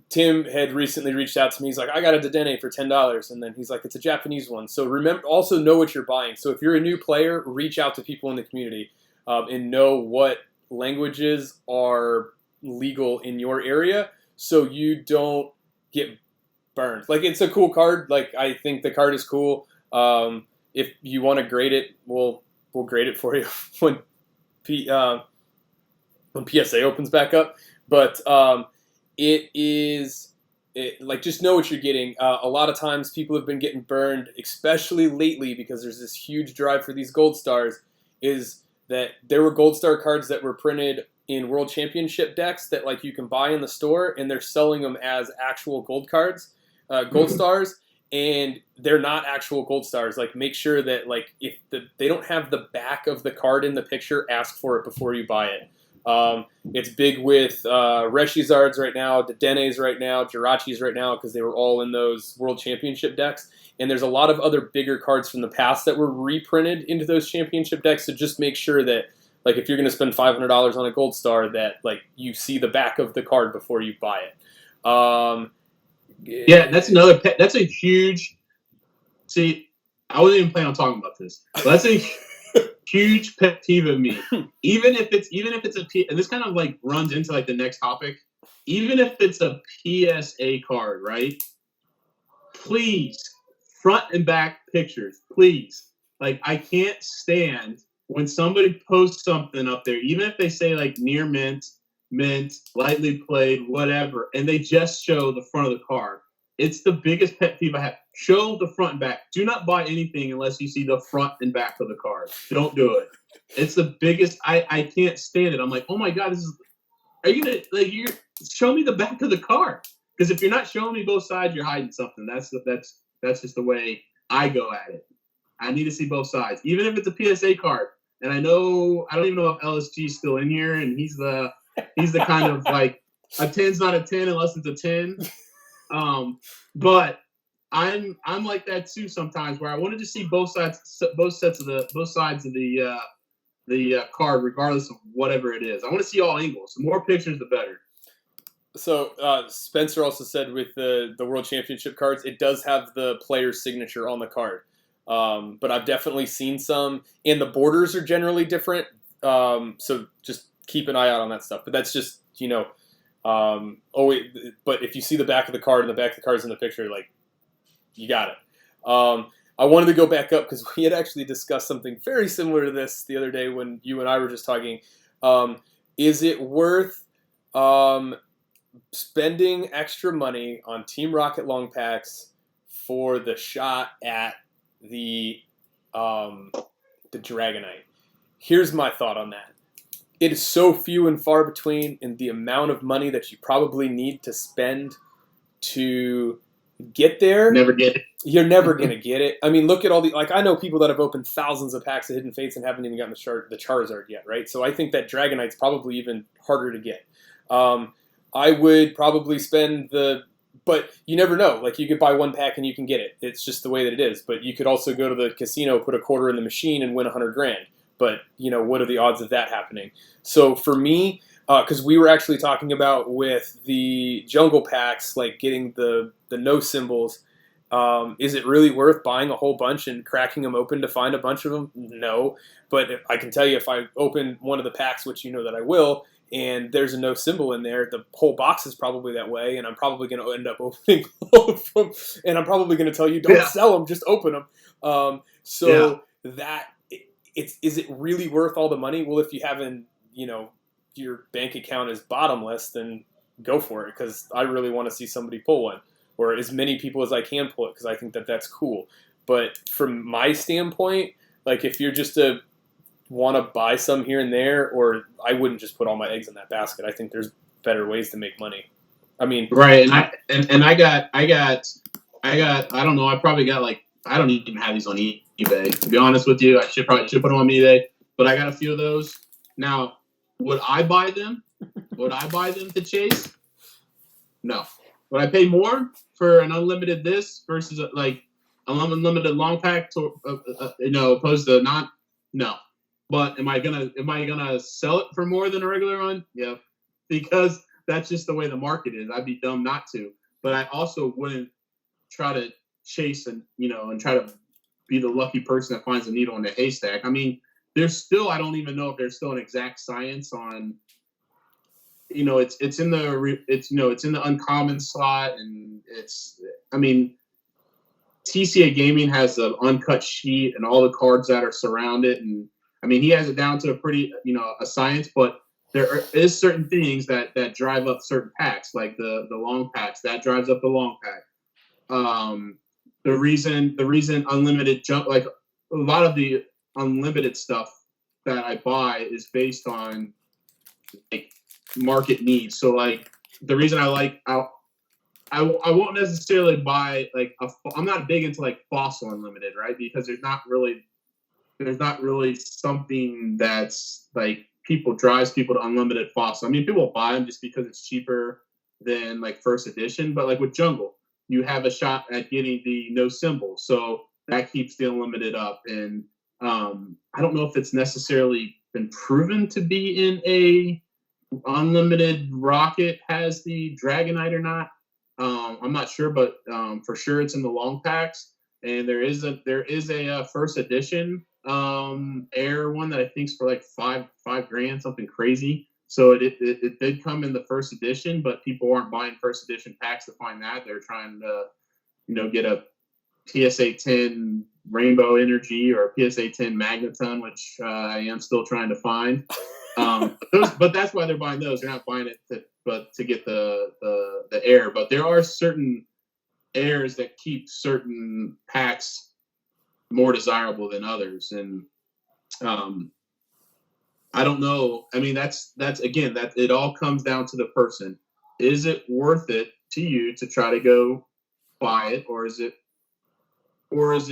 [SPEAKER 1] Tim had recently reached out to me. He's like, I got a Dedenne for $10, and then he's like, it's a Japanese one. So also know what you're buying. So if you're a new player, reach out to people in the community and know what languages are legal in your area, so you don't get burned. Like, it's a cool card. Like, I think the card is cool. If you want to grade it, we'll grade it for you when PSA opens back up. But like, just know what you're getting. A lot of times people have been getting burned, especially lately, because there's this huge drive for these gold stars, is that there were Gold Star cards that were printed in World Championship decks that like you can buy in the store, and they're selling them as actual gold cards, gold stars, and they're not actual gold stars. Like, make sure that like if they don't have the back of the card in the picture, ask for it before you buy it. It's big with Reshizards right now, Dedenes right now, Jirachis right now, because they were all in those World Championship decks. And there's a lot of other bigger cards from the past that were reprinted into those championship decks. So just make sure that, like, if you're going to spend $500 on a gold star, that like you see the back of the card before you buy it.
[SPEAKER 2] Yeah, that's another. That's a huge. See, I wasn't even planning on talking about this, but that's a huge pet peeve of me. Even if it's a, and this kind of like runs into like the next topic. Even if it's a PSA card, right? Please, front and back pictures, please. Like, I can't stand when somebody posts something up there, even if they say like near mint, lightly played, whatever, and they just show the front of the card. It's the biggest pet peeve I have. Show the front and back. Do not buy anything unless you see the front and back of the card. Don't do it. It's the biggest. I can't stand it. I'm like, oh my god, this is. Are you gonna like you show me the back of the card? Because if you're not showing me both sides, you're hiding something. That's just the way I go at it. I need to see both sides, even if it's a PSA card. And I don't even know if LSG is still in here, and he's the kind of like a 10's not a 10 unless it's a 10. But I'm like that too sometimes, where I wanted to see both sides of the card, regardless of whatever it is. I want to see all angles. The more pictures, the better.
[SPEAKER 1] So Spencer also said with the World Championship cards, it does have the player's signature on the card. But I've definitely seen some, and the borders are generally different. So just keep an eye out on that stuff. But that's just, but if you see the back of the card and the back of the card's in the picture, like, you got it. I wanted to go back up because we had actually discussed something very similar to this the other day when you and I were just talking. Is it worth spending extra money on Team Rocket long packs for the shot at the Dragonite? Here's my thought on that. It is so few and far between in the amount of money that you probably need to spend to get there.
[SPEAKER 2] Never get it.
[SPEAKER 1] You're never going to get it. I mean, look at all the, like, I know people that have opened thousands of packs of Hidden Fates and haven't even gotten the Charizard yet, right? So I think that Dragonite's probably even harder to get. I would probably spend but you never know. Like, you could buy one pack and you can get it. It's just the way that it is. But you could also go to the casino, put a quarter in the machine, and win $100,000. But, what are the odds of that happening? So for me, because we were actually talking about with the jungle packs, like getting the no symbols, is it really worth buying a whole bunch and cracking them open to find a bunch of them? No. But I can tell you, if I open one of the packs, which you know that I will, and there's a no symbol in there, the whole box is probably that way, and I'm probably going to end up opening all of them, and I'm probably going to tell you, don't sell them, just open them. Is it really worth all the money? Well, if you haven't, your bank account is bottomless, then go for it, because I really want to see somebody pull one, or as many people as I can pull it, because I think that that's cool. But from my standpoint, like, if you're just want to buy some here and there, or I wouldn't just put all my eggs in that basket. I think there's better ways to make money. I mean,
[SPEAKER 2] right. And I got I don't know, I probably got like, I don't even have these on eBay, to be honest with you. I should put them on eBay, but I got a few of those. Now, would I buy them? Would I buy them to chase? No. Would I pay more for an unlimited this versus like an unlimited long pack to opposed to not? No. But am I gonna sell it for more than a regular one? Yeah, because that's just the way the market is. I'd be dumb not to. But I also wouldn't try to chase and try to be the lucky person that finds a needle in a haystack. I mean, there's still, I don't even know if there's still an exact science on. It's in the uncommon slot, and TCA Gaming has an uncut sheet and all the cards that are surround it, and he has it down to a pretty, a science, but there is certain things that drive up certain packs, like the long packs. That drives up the long pack. The reason unlimited jump, like a lot of the unlimited stuff that I buy is based on like market needs. So like the reason I won't necessarily buy like I'm not big into like Fossil Unlimited, right? Because there's not really something that's like drives people to unlimited Fossil. I mean, people buy them just because it's cheaper than like first edition, but like with Jungle, you have a shot at getting the no symbol, so that keeps the unlimited up. And I don't know if it's necessarily been proven to be in a unlimited rocket has the Dragonite or not. I'm not sure, but for sure it's in the long packs. And there is a first edition air one that I think is for like five grand, something crazy. So it did come in the first edition, but people aren't buying first edition packs to find that. They're trying to get a PSA 10 Rainbow Energy or a PSA 10 Magneton, which I am still trying to find. But that's why they're buying those. They're not buying it to get the air. But there are certain airs that keep certain packs more desirable than others, and I don't know. I mean, that's again, that it all comes down to the person. Is it worth it to you to try to go buy it, or is it worth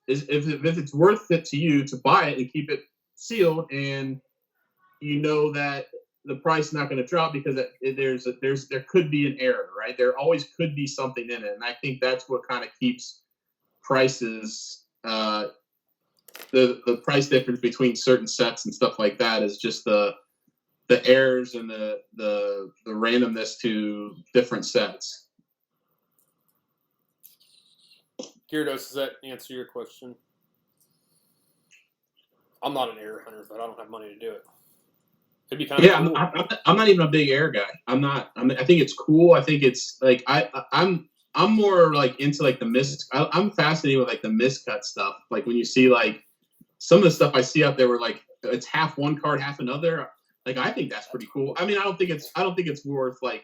[SPEAKER 2] if it's worth it to you to buy it and keep it sealed, and you know that the price is not going to drop because there could be an error, right? There always could be something in it, and I think that's what kind of keeps prices. The price difference between certain sets and stuff like that is just the errors and the randomness to different sets.
[SPEAKER 1] Gyarados, does that answer your question? I'm not an air hunter, but I don't have money to do it. It'd be kind of cool.
[SPEAKER 2] I'm not even a big air guy. I think it's cool. I think it's like I'm more like into like the mist. I'm fascinated with like the miscut stuff. Like when you see like some of the stuff I see out there where like it's half one card, half another. Like I think that's pretty cool. I mean, I don't think it's worth like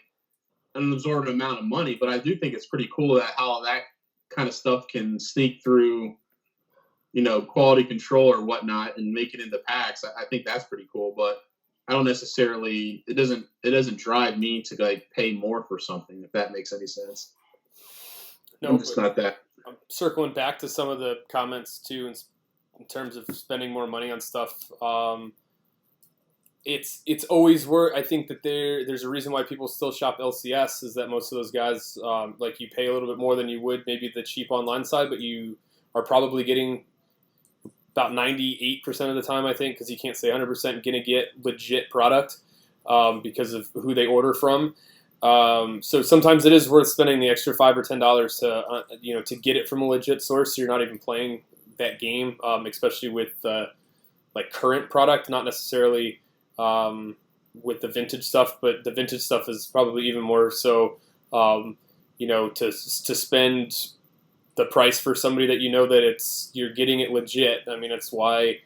[SPEAKER 2] an absorbent amount of money, but I do think it's pretty cool that how that kind of stuff can sneak through, quality control or whatnot and make it into packs. I think that's pretty cool, but I don't necessarily. It doesn't drive me to like pay more for something, if that makes any sense.
[SPEAKER 1] No,
[SPEAKER 2] it's not that.
[SPEAKER 1] I'm circling back to some of the comments too, in terms of spending more money on stuff. It's always worth. I think that there's a reason why people still shop LCS is that most of those guys like you pay a little bit more than you would maybe the cheap online side, but you are probably getting about 98% of the time, I think, because you can't say 100% going to get legit product because of who they order from. So sometimes it is worth spending the extra $5 or $10 to get it from a legit source. So you're not even playing that game, especially with like current product, not necessarily with the vintage stuff, but the vintage stuff is probably even more so. To spend the price for somebody that that you're getting it legit. I mean, that's why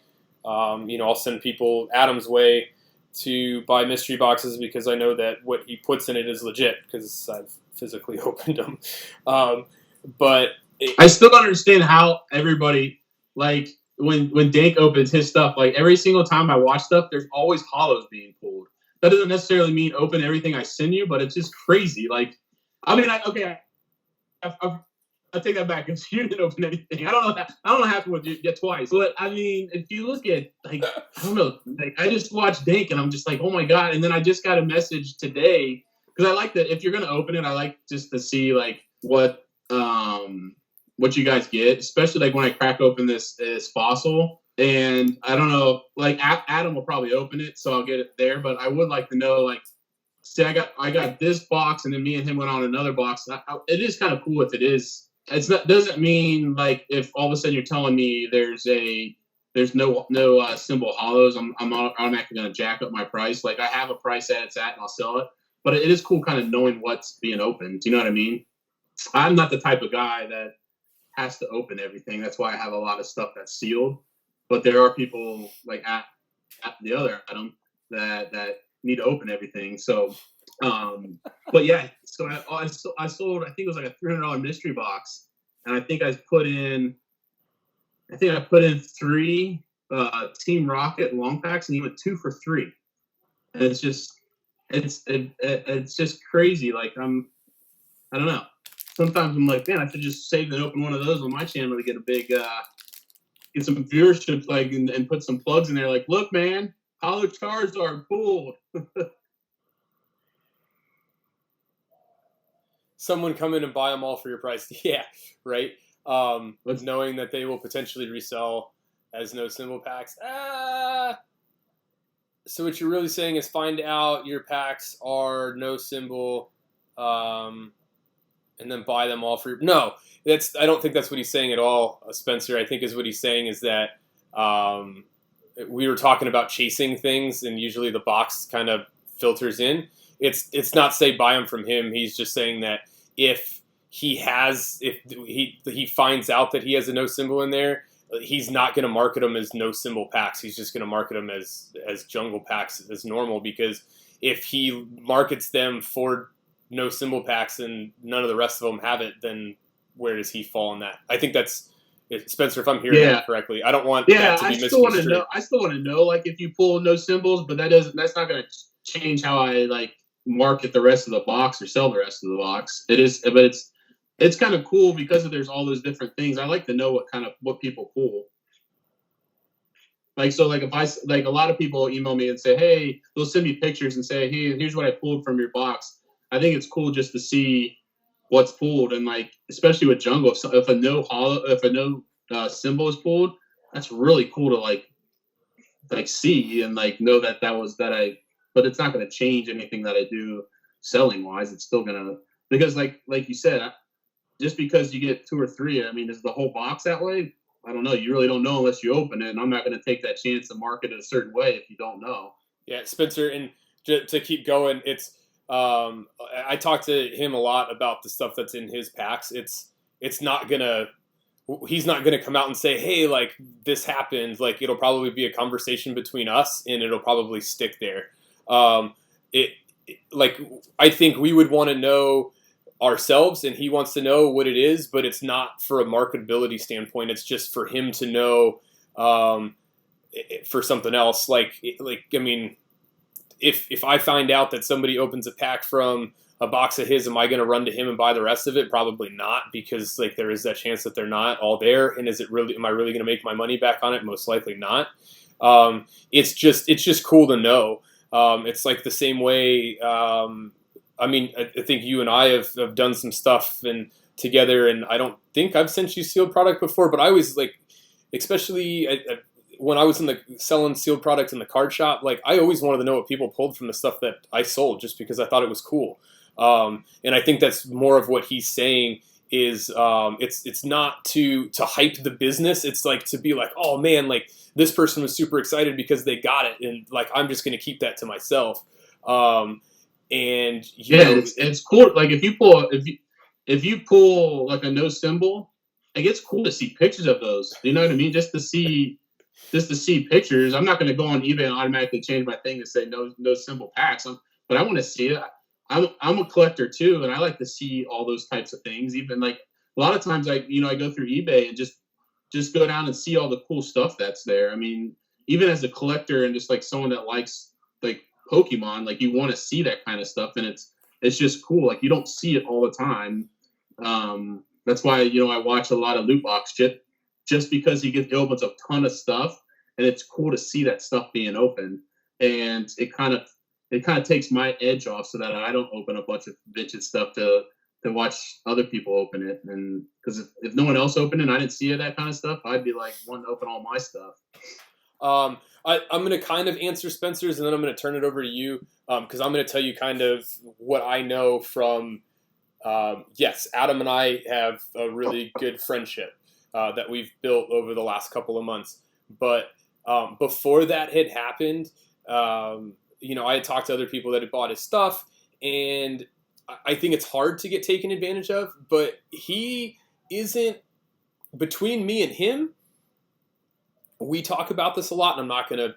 [SPEAKER 1] I'll send people Adam's way to buy mystery boxes because I know that what he puts in it is legit because I've physically opened them. But
[SPEAKER 2] I still don't understand how everybody like when Dake opens his stuff. Like every single time I watch stuff, there's always hollows being pulled. That doesn't necessarily mean open everything I send you, but it's just crazy. Like, I mean, I take that back because you didn't open anything. I don't know what happened with you twice. But I mean, if you look at like I don't know, like I just watched Dink and I'm just like, oh my god. And then I just got a message today because I like that if you're gonna open it, I like just to see like what you guys get, especially like when I crack open this Fossil. And I don't know, like Adam will probably open it, so I'll get it there. But I would like to know, like, see, I got this box, and then me and him went on another box. It is kind of cool if it is. Doesn't mean like if all of a sudden you're telling me there's no symbol hollows, I'm automatically going to jack up my price. Like I have a price that it's at, and I'll sell it. But it is cool kind of knowing what's being opened. Do you know what I mean? I'm not the type of guy that has to open everything. That's why I have a lot of stuff that's sealed. But there are people like at the other Adam that need to open everything. So, but yeah, so I sold, I think it was like a $300 mystery box. And I think I put in 3 Team Rocket long packs, and he went 2 for 3. And it's just crazy. Like I don't know. Sometimes I'm like, man, I should just save and open one of those on my channel to get a big get some viewership, like, and put some plugs in there. Like, look, man, Hollow Charizard pulled.
[SPEAKER 1] Someone come in and buy them all for your price. Yeah, right. Knowing that they will potentially resell as no symbol packs. So what you're really saying is find out your packs are no symbol, and then buy them all for. No, I don't think that's what he's saying at all, Spencer. I think is what he's saying is that we were talking about chasing things, and usually the box kind of filters in. It's not say buy them from him. He's just saying that if he finds out that he has a no symbol in there, he's not going to market them as no symbol packs. He's just going to market them as jungle packs as normal, because if he markets them for no symbol packs and none of the rest of them have it, then where does he fall in that? I think that's Spencer, if I'm hearing that correctly. I don't want that to be misconstrued.
[SPEAKER 2] I still want to know, like, if you pull no symbols, but that's not going to change how I like market the rest of the box or sell the rest of the box. It's kind of cool because there's all those different things. I like to know what people pull. Like, so like if a lot of people email me and say, hey, they'll send me pictures and say, hey, here's what I pulled from your box. I think it's cool just to see what's pulled, and like especially with jungle, if a no symbol is pulled, that's really cool to like see and like know that was that I. But it's not going to change anything that I do selling wise. It's still gonna, because like you said, just because you get 2 or 3, I mean, is the whole box that way? I don't know. You really don't know unless you open it, and I'm not going to take that chance to market it a certain way if you don't know.
[SPEAKER 1] Yeah, Spencer, and to keep going, it's I talked to him a lot about the stuff that's in his packs. He's not gonna come out and say, hey, like this happened. Like it'll probably be a conversation between us, and it'll probably stick there. Like I think we would want to know ourselves, and he wants to know what it is, but it's not for a marketability standpoint. It's just for him to know for something else. Like I mean, if I find out that somebody opens a pack from a box of his, am I going to run to him and buy the rest of it? Probably not, because like there is that chance that they're not all there. And am I really going to make my money back on it? Most likely not. It's just cool to know. It's like the same way. I mean, I think you and I have done some stuff together, and I don't think I've sent you sealed product before, but I always like, especially when I was selling sealed products in the card shop, like I always wanted to know what people pulled from the stuff that I sold, just because I thought it was cool. And I think that's more of what he's saying is it's not to hype the business. It's like to be like, oh man, like this person was super excited because they got it, and like I'm just going to keep that to myself. And
[SPEAKER 2] it's cool. Like if you pull like a no symbol, like it's cool to see pictures of those. You know what I mean? Just to see pictures. I'm not going to go on eBay and automatically change my thing to say no symbol packs. But I want to see it. I'm a collector too, and I like to see all those types of things. Even like a lot of times, I go through eBay and just go down and see all the cool stuff that's there. I mean, even as a collector and just like someone that likes like Pokemon, like you want to see that kind of stuff, and it's just cool. Like you don't see it all the time. That's why I watch a lot of loot box shit, just because he opens a ton of stuff, and it's cool to see that stuff being open, and it kind of takes my edge off, so that I don't open a bunch of bitchin' stuff to watch other people open it. And because if no one else opened it and I didn't see that kind of stuff, I'd be like wanting to open all my stuff.
[SPEAKER 1] I'm going to kind of answer Spencer's, and then I'm going to turn it over to you, because I'm going to tell you kind of what I know from, yes, Adam and I have a really good friendship that we've built over the last couple of months. But before that had happened, I had talked to other people that had bought his stuff, and I think it's hard to get taken advantage of, but he isn't, between me and him, we talk about this a lot, and I'm not going to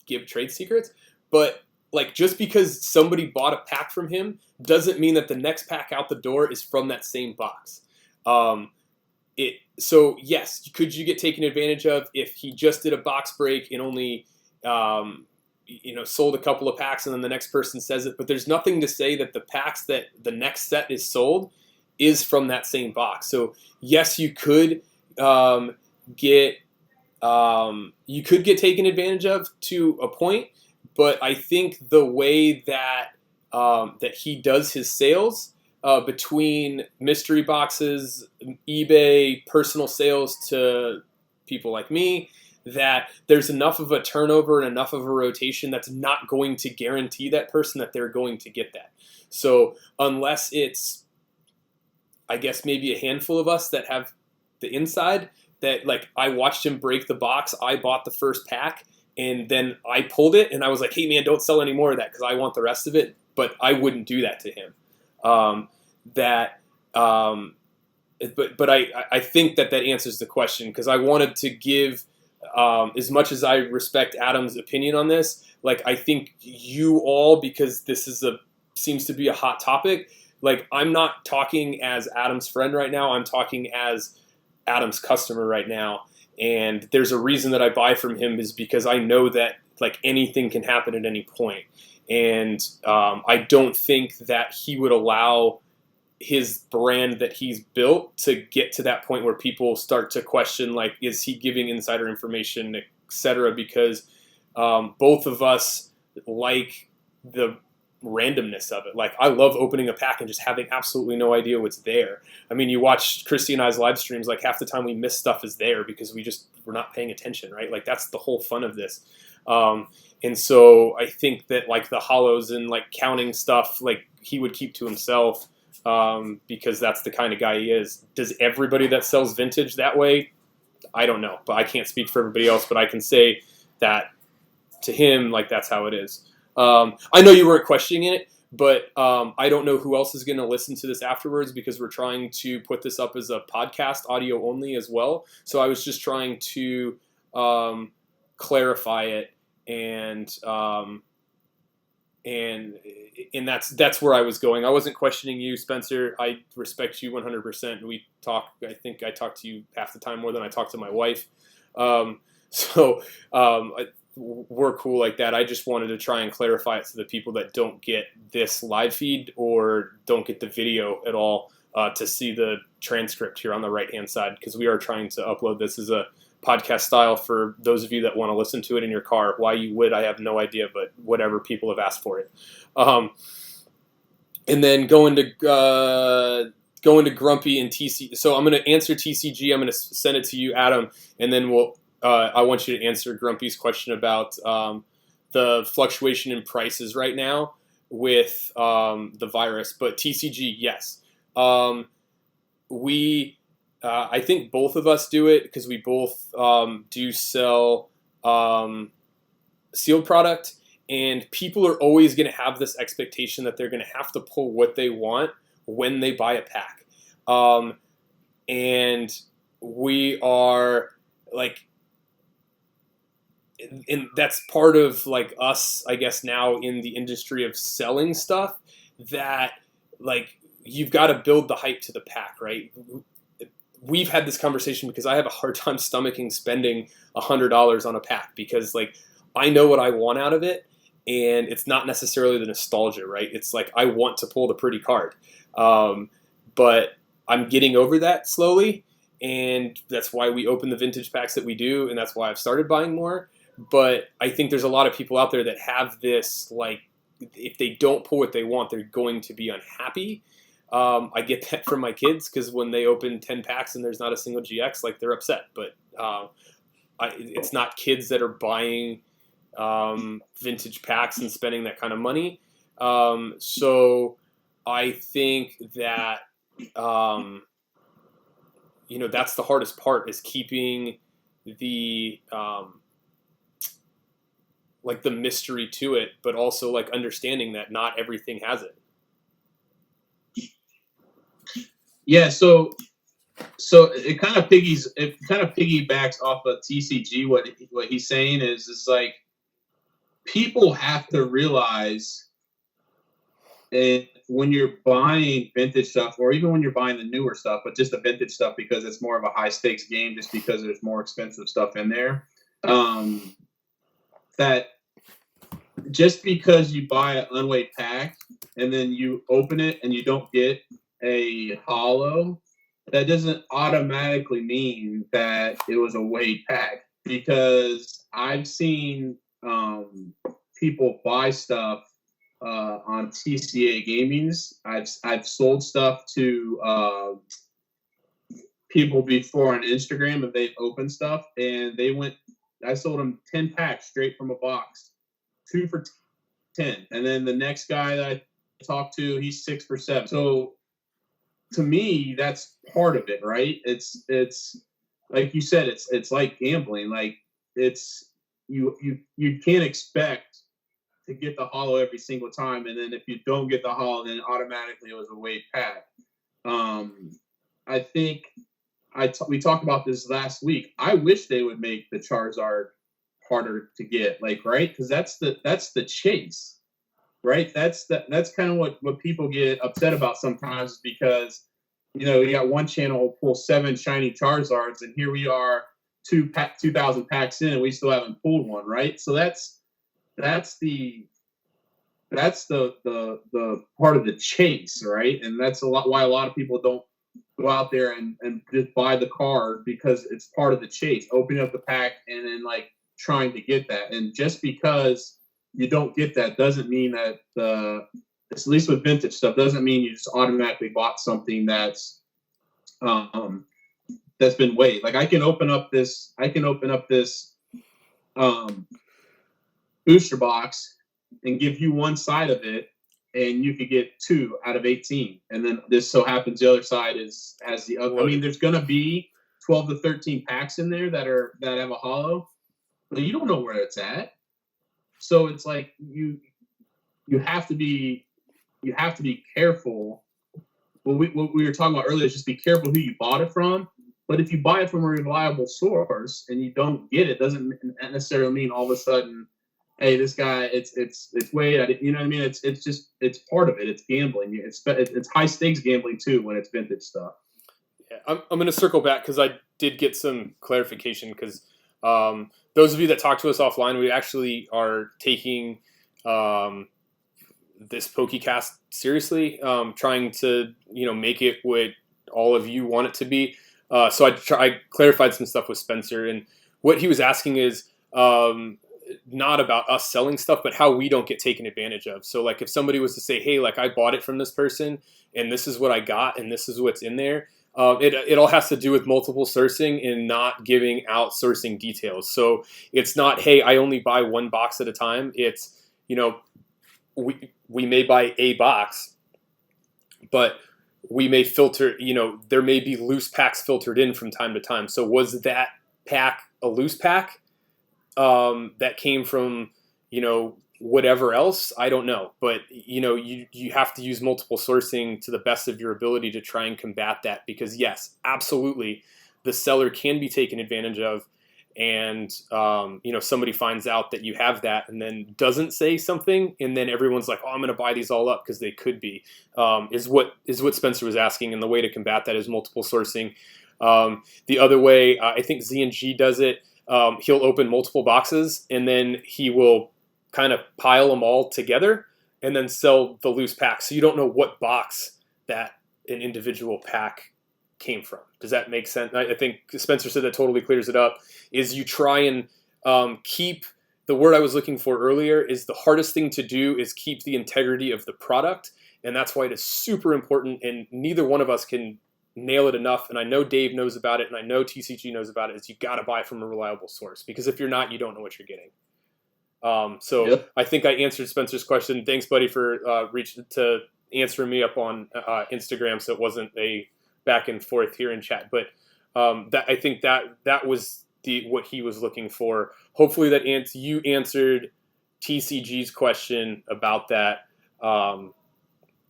[SPEAKER 1] give trade secrets, but like just because somebody bought a pack from him doesn't mean that the next pack out the door is from that same box. So yes, could you get taken advantage of if he just did a box break and only sold a couple of packs and then the next person says it? But there's nothing to say that the packs that the next set is sold is from that same box. So yes, you could get taken advantage of to a point, but I think the way that that he does his sales between mystery boxes, eBay, personal sales to people like me, that there's enough of a turnover and enough of a rotation that's not going to guarantee that person that they're going to get that. So unless it's, I guess, maybe a handful of us that have the inside, that like I watched him break the box, I bought the first pack, and then I pulled it and I was like, hey man, don't sell any more of that because I want the rest of it. But I wouldn't do that to him. But I think that answers the question, because I wanted to give, as much as I respect Adam's opinion on this, like I think you all, because this seems to be a hot topic, like I'm not talking as Adam's friend right now, I'm talking as Adam's customer right now. And there's a reason that I buy from him, is because I know that like anything can happen at any point. And I don't think that he would allow his brand that he's built to get to that point where people start to question, like, is he giving insider information, etc. Because both of us like the randomness of it. Like, I love opening a pack and just having absolutely no idea what's there. I mean, you watch Christy and I's live streams, like half the time we miss stuff is there because we're not paying attention, right? Like that's the whole fun of this. And so I think that like the hollows and like counting stuff, like he would keep to himself, because that's the kind of guy he is. Does everybody that sells vintage that way? I don't know, but I can't speak for everybody else, but I can say that to him, like that's how it is. I know you weren't questioning it, but I don't know who else is going to listen to this afterwards, because we're trying to put this up as a podcast, audio only as well. So I was just trying to clarify it, and that's where I was going. I wasn't questioning you, Spencer. I respect you 100%. We talk. I think I talk to you half the time more than I talk to my wife. We're cool like that. I just wanted to try and clarify it to the people that don't get this live feed or don't get the video at all, to see the transcript here on the right-hand side, because we are trying to upload this as a podcast style for those of you that want to listen to it in your car. Why you would, I have no idea, but whatever, people have asked for it. And then going to Grumpy and TC. So I'm going to answer TCG. I'm going to send it to you, Adam, and then I want you to answer Grumpy's question about the fluctuation in prices right now with the virus. But TCG, yes. I think both of us do it because we both do sell sealed product, and people are always going to have this expectation that they're going to have to pull what they want when they buy a pack. And we are like, and that's part of like us, I guess, now in the industry of selling stuff, that like you've got to build the hype to the pack, right? We've had this conversation because I have a hard time stomaching spending $100 on a pack, because like I know what I want out of it, and it's not necessarily the nostalgia, right? It's like I want to pull the pretty card, but I'm getting over that slowly, and that's why we open the vintage packs that we do, and that's why I've started buying more. But I think there's a lot of people out there that have this, like, if they don't pull what they want, they're going to be unhappy. I get that from my kids, because when they open 10 packs and there's not a single GX, like they're upset. But it's not kids that are buying vintage packs and spending that kind of money. So I think that that's the hardest part, is keeping the like the mystery to it, but also like understanding that not everything has it.
[SPEAKER 2] Yeah, so it kind of piggybacks off of TCG. What he's saying is like people have to realize, and when you're buying vintage stuff, or even when you're buying the newer stuff, but just the vintage stuff because it's more of a high stakes game, just because there's more expensive stuff in there. That just because you buy an unweighed pack and then you open it and you don't get a hollow, that doesn't automatically mean that it was a weighed pack, because I've seen people buy stuff on TCA Gaming's. I've sold stuff to people before on Instagram, and they've opened stuff, and I sold them 10 packs straight from a box, 2 for 10. And then the next guy that I talked to, he's 6 for 7. So to me, that's part of it, right? It's like you said, it's like gambling. Like, it's you can't expect to get the hollow every single time, and then if you don't get the hollow, then automatically it was a weighed pack. I think we talked about this last week. I wish they would make the Charizard harder to get, like, right? Because that's the chase, right? That's kind of what people get upset about sometimes, because you got one channel pull 7 shiny Charizards, and here we are 2,000 packs in, and we still haven't pulled one, right? So that's the part of the chase, right? And that's why a lot of people don't go out there and just buy the card, because it's part of the chase, opening up the pack and then like trying to get that. And just because you don't get that doesn't mean that at least with vintage stuff, doesn't mean you just automatically bought something that's been weighed. Like, I can open up this booster box and give you one side of it, and you could get 2 out of 18. And then this so happens the other side has the other. I mean, there's going to be 12 to 13 packs in there that have a hollow, but you don't know where it's at. So it's like you have to be careful. What we were talking about earlier is just be careful who you bought it from. But if you buy it from a reliable source and you don't get it, doesn't necessarily mean all of a sudden, hey, this guy, it's weighed. You know what I mean? It's part of it. It's gambling. It's high stakes gambling too when it's vintage stuff.
[SPEAKER 1] Yeah, I'm going to circle back because I did get some clarification, because those of you that talk to us offline, we actually are taking this POkecast seriously, trying to make it what all of you want it to be. So I clarified some stuff with Spencer, and what he was asking is not about us selling stuff, but how we don't get taken advantage of. So like if somebody was to say, hey, like I bought it from this person and this is what I got and this is what's in there, it all has to do with multiple sourcing and not giving out sourcing details. So it's not, hey, I only buy one box at a time. It's, we may buy a box, but we may filter, there may be loose packs filtered in from time to time. So was that pack a loose pack that came from, whatever else? I don't know. But, you have to use multiple sourcing to the best of your ability to try and combat that, because yes, absolutely, the seller can be taken advantage of. And, somebody finds out that you have that and then doesn't say something. And then everyone's like, oh, I'm going to buy these all up because they could be, is what Spencer was asking. And the way to combat that is multiple sourcing. The other way, I think Z&G does it. He'll open multiple boxes and then he will kind of pile them all together and then sell the loose pack. So you don't know what box that an individual pack came from. Does that make sense? I think Spencer said that totally clears it up. Is you try and keep the word I was looking for earlier is the hardest thing to do is keep the integrity of the product. And that's why it is super important. And neither one of us can nail it enough. And I know Dave knows about it. And I know TCG knows about it, is you got to buy from a reliable source, because if you're not, you don't know what you're getting. Yep. I think I answered Spencer's question. Thanks, buddy, for answering me up on Instagram. So it wasn't a back and forth here in chat, but I think that was what he was looking for. Hopefully that you answered TCG's question about that.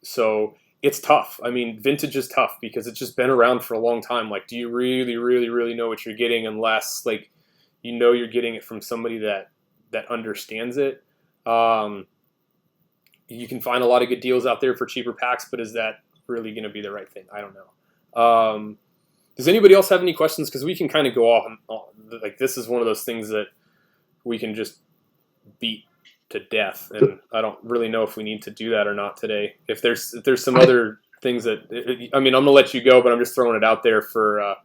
[SPEAKER 1] So it's tough. I mean, vintage is tough because it's just been around for a long time. Like, do you really, really, really know what you're getting unless like you're getting it from somebody that understands it? you can find a lot of good deals out there for cheaper packs, but is that really going to be the right thing? I don't know. Does anybody else have any questions? Because we can kind of go off like this is one of those things that we can just beat to death, and I don't really know if we need to do that or not today. If there's some other things that I'm going to let you go, but I'm just throwing it out there for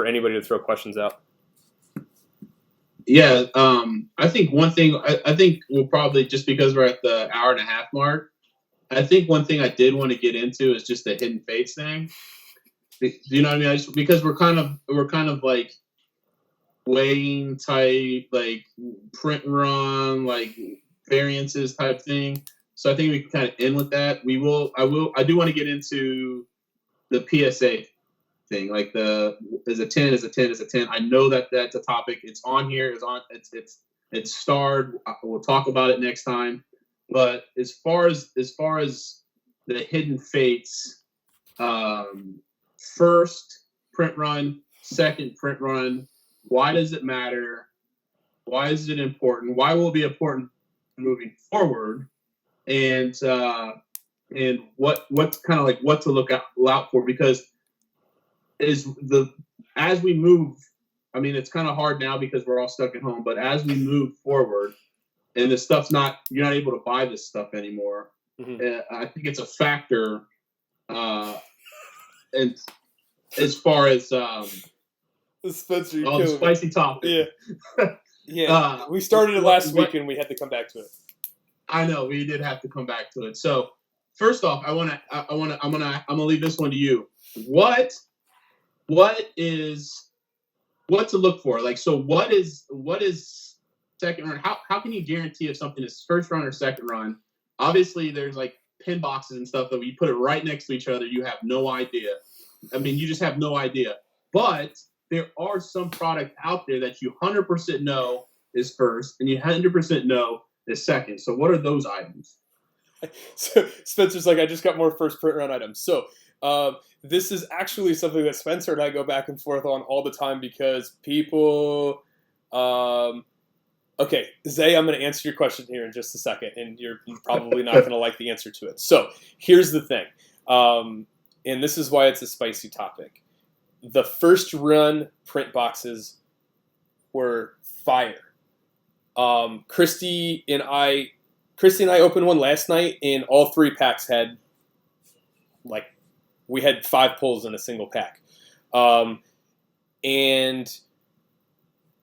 [SPEAKER 1] anybody to throw questions out.
[SPEAKER 2] Yeah, I think one thing I think we'll probably, just because we're at the hour and a half mark, I think one thing I did want to get into is just the hidden fates thing. You know what I mean? Because we're kind of like weighing type, like print run, like variances type thing. So I think we can kind of end with that. I do want to get into the PSA thing, like is a 10 is a 10 is a 10. I know that that's a topic. It's on here. It's starred. We'll talk about it next time. But as far as the hidden fates, first print run, second print run, why does it matter? Why is it important? Why will it be important moving forward? And what's kind of like what to look out for, because as we move, I mean, it's kind of hard now because we're all stuck at home, but as we move forward and this stuff's you're not able to buy this stuff anymore, I think it's a factor. And as far as
[SPEAKER 1] Spencer,
[SPEAKER 2] the spicy topic.
[SPEAKER 1] Yeah. We started it last week and we had to come back to it.
[SPEAKER 2] I know we did have to come back to it. So first off, I'm gonna leave this one to you. What to look for? Like, so what is second run? How can you guarantee if something is first run or second run? Obviously, there's like pin boxes and stuff that when you put it right next to each other, you have no idea. I mean, you just have no idea. But there are some products out there that you 100% know is first, and you 100% know is second. So what are those items?
[SPEAKER 1] So Spencer's like, I just got more first print run items. So this is actually something that Spencer and I go back and forth on all the time because people. Okay, Zay, I'm going to answer your question here in just a second, and you're probably not going to like the answer to it. So here's the thing, and this is why it's a spicy topic. The first run print boxes were fire. Christy and I opened one last night, and all 3 packs had, like, we had 5 pulls in a single pack. And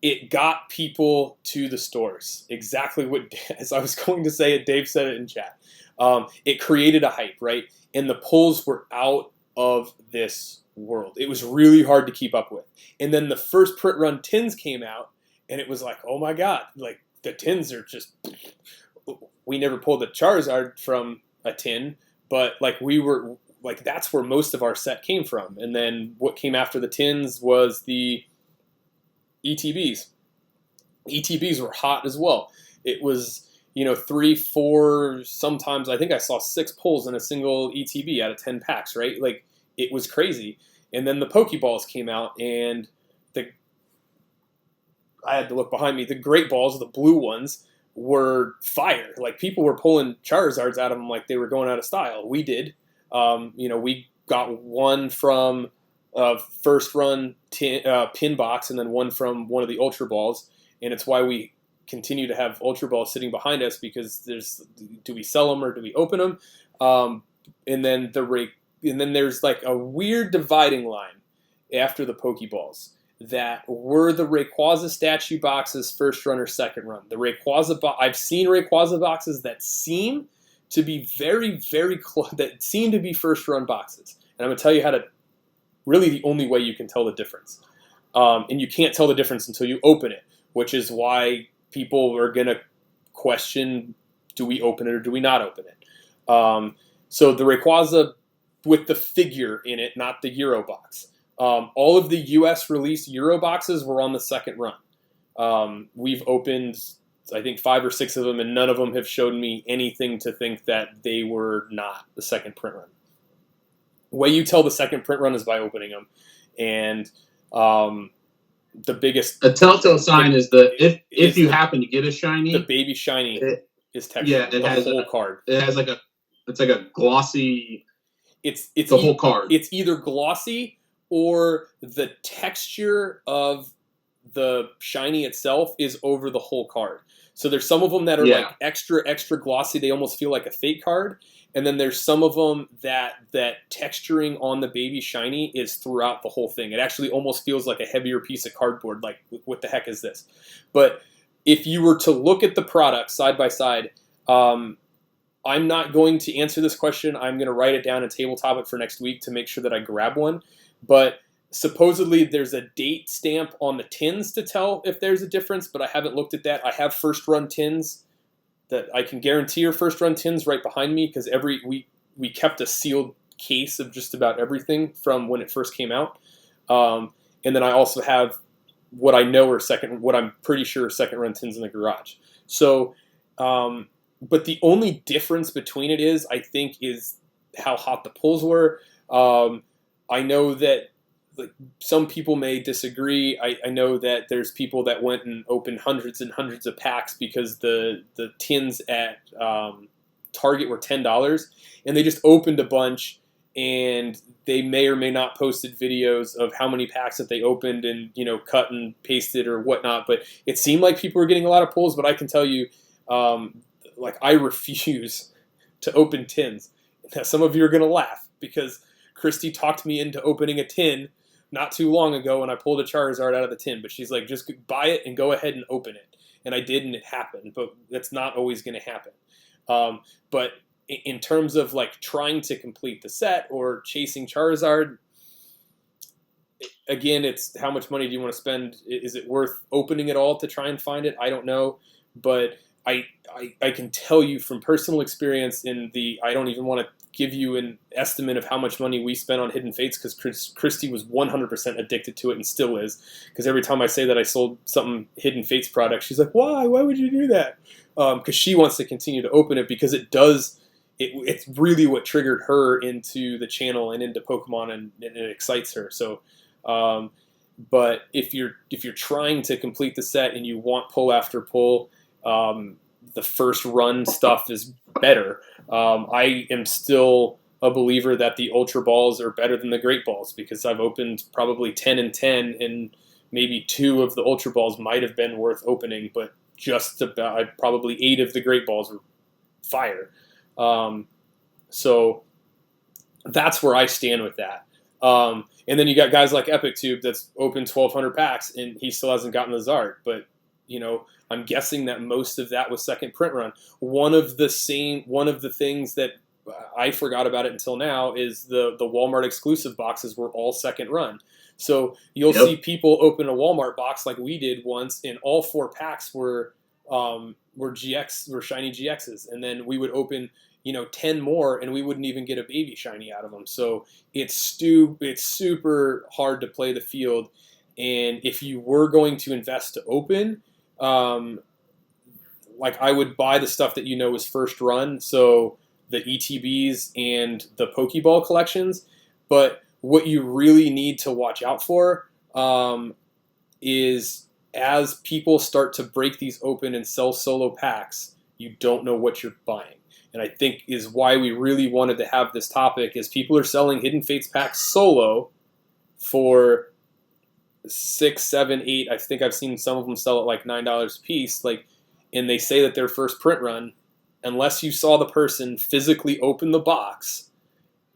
[SPEAKER 1] it got people to the stores. Exactly what, as I was going to say it, Dave said it in chat. It created a hype, right? And the pulls were out of this world. It was really hard to keep up with. And then the first print run tins came out, and it was like, oh my God, like the tins are just, we never pulled a Charizard from a tin, but like we were, like that's where most of our set came from. And then what came after the tins was the ETBs. ETBs were hot as well. It was, 3, 4, sometimes I think I saw 6 pulls in a single ETB out of 10 packs, right? Like it was crazy. And then the Pokeballs came out, and I had to look behind me. The Great Balls, the blue ones, were fire. Like people were pulling Charizards out of them like they were going out of style. We did. We got one from first run pin box, and then one from one of the Ultra Balls, and it's why we continue to have Ultra Balls sitting behind us, because do we sell them or do we open them? And then there's like a weird dividing line after the Pokeballs that were the Rayquaza statue boxes first run or second run. The Rayquaza I've seen Rayquaza boxes that seem to be very, very close, that seem to be first run boxes. And I'm going to tell you how to, really the only way you can tell the difference. And you can't tell the difference until you open it, which is why people are going to question, do we open it or do we not open it? So the Rayquaza with the figure in it, not the Euro box. All of the US released Euro boxes were on the second run. We've opened, I think, 5 or 6 of them, and none of them have shown me anything to think that they were not the second print run. The way you tell the second print run is by opening them. And the biggest...
[SPEAKER 2] A telltale sign is if you happen to get a shiny...
[SPEAKER 1] The baby shiny is texturing.
[SPEAKER 2] Yeah, it
[SPEAKER 1] the
[SPEAKER 2] has
[SPEAKER 1] whole card.
[SPEAKER 2] It has it's like a glossy.
[SPEAKER 1] It's
[SPEAKER 2] the whole card.
[SPEAKER 1] It's either glossy or the texture of the shiny itself is over the whole card. So there's some of them that are like extra glossy. They almost feel like a fake card. And then there's some of them that texturing on the baby shiny is throughout the whole thing. It actually almost feels like a heavier piece of cardboard. Like, what the heck is this? But if you were to look at the products side by side, I'm not going to answer this question. I'm going to write it down and tabletop it for next week to make sure that I grab one. But supposedly there's a date stamp on the tins to tell if there's a difference, but I haven't looked at that. I have first run tins that I can guarantee are first run tins right behind me because we kept a sealed case of just about everything from when it first came out. And then I also have what I know are what I'm pretty sure are second run tins in the garage. So, but the only difference between it is, I think, is how hot the pulls were. I know that like some people may disagree. I know that there's people that went and opened hundreds and hundreds of packs because the tins at Target were $10, and they just opened a bunch, and they may or may not posted videos of how many packs that they opened and cut and pasted or whatnot. But it seemed like people were getting a lot of pulls. But I can tell you, like, I refuse to open tins. Now, some of you are gonna laugh because Christy talked me into opening a tin not too long ago, and I pulled a Charizard out of the tin. But she's like, just buy it and go ahead and open it. And I did, and it happened. But that's not always going to happen. But in terms of like trying to complete the set or chasing Charizard, again, it's how much money do you want to spend? Is it worth opening it all to try and find it? I don't know. But I can tell you from personal experience I don't even want to give you an estimate of how much money we spent on Hidden Fates because Christy was 100% addicted to it and still is. Because every time I say that I sold something Hidden Fates product, she's like, why? Why would you do that? Because she wants to continue to open it because it does. It's really what triggered her into the channel and into Pokemon, and it excites her. So, but if you're trying to complete the set and you want pull after pull, the first run stuff is better. I am still a believer that the Ultra Balls are better than the Great Balls because I've opened probably 10 and 10, and maybe 2 of the Ultra Balls might have been worth opening, but just about probably 8 of the Great Balls were fire. So that's where I stand with that. And then you got guys like Epic Tube that's opened 1,200 packs and he still hasn't gotten the Zard, but I'm guessing that most of that was second print run. One of the things that I forgot about it until now is the Walmart exclusive boxes were all second run. So you'll see people open a Walmart box like we did once, and all 4 packs were shiny GXs, and then we would open 10 more, and we wouldn't even get a baby shiny out of them. So it's super hard to play the field. And if you were going to invest to open, like I would buy the stuff that is first run, so the ETBs and the Pokeball collections. But what you really need to watch out for is as people start to break these open and sell solo packs, you don't know what you're buying. And I think is why we really wanted to have this topic is people are selling Hidden Fates packs solo for $6, $7, $8. I think I've seen some of them sell at like $9 a piece. And they say that their first print run, unless you saw the person physically open the box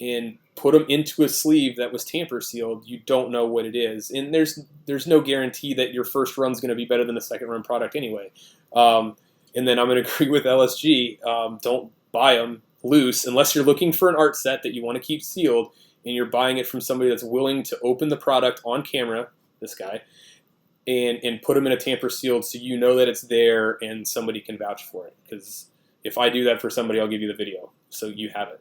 [SPEAKER 1] and put them into a sleeve that was tamper sealed, you don't know what it is. And there's no guarantee that your first run's going to be better than the second run product anyway. And then I'm going to agree with LSG. Don't buy them loose unless you're looking for an art set that you want to keep sealed and you're buying it from somebody that's willing to open the product on camera, this guy, and put them in a tamper sealed so that it's there and somebody can vouch for it. Because if I do that for somebody, I'll give you the video so you have it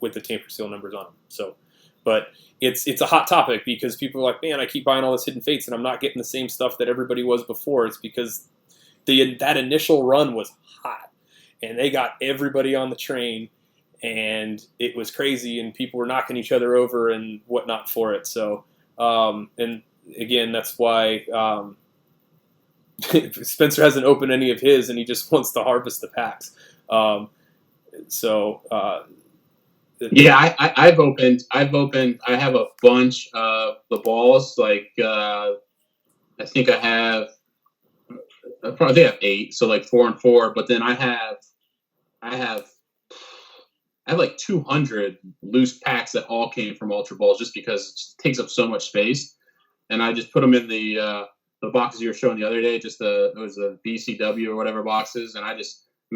[SPEAKER 1] with the tamper seal numbers on them. So, but it's a hot topic because people are like, man, I keep buying all this Hidden Fates and I'm not getting the same stuff that everybody was before. It's because that initial run was hot and they got everybody on the train and it was crazy and people were knocking each other over and whatnot for it. So, and again, that's why Spencer hasn't opened any of his, and he just wants to harvest the packs. So
[SPEAKER 2] yeah, I've opened. I have a bunch of the balls. Like I think I probably have 8, so like 4 and 4. But then I have like 200 loose packs that all came from Ultra Balls, just because it takes up so much space. And I just put them in the boxes you were showing the other day. Just it was the BCW or whatever boxes, and I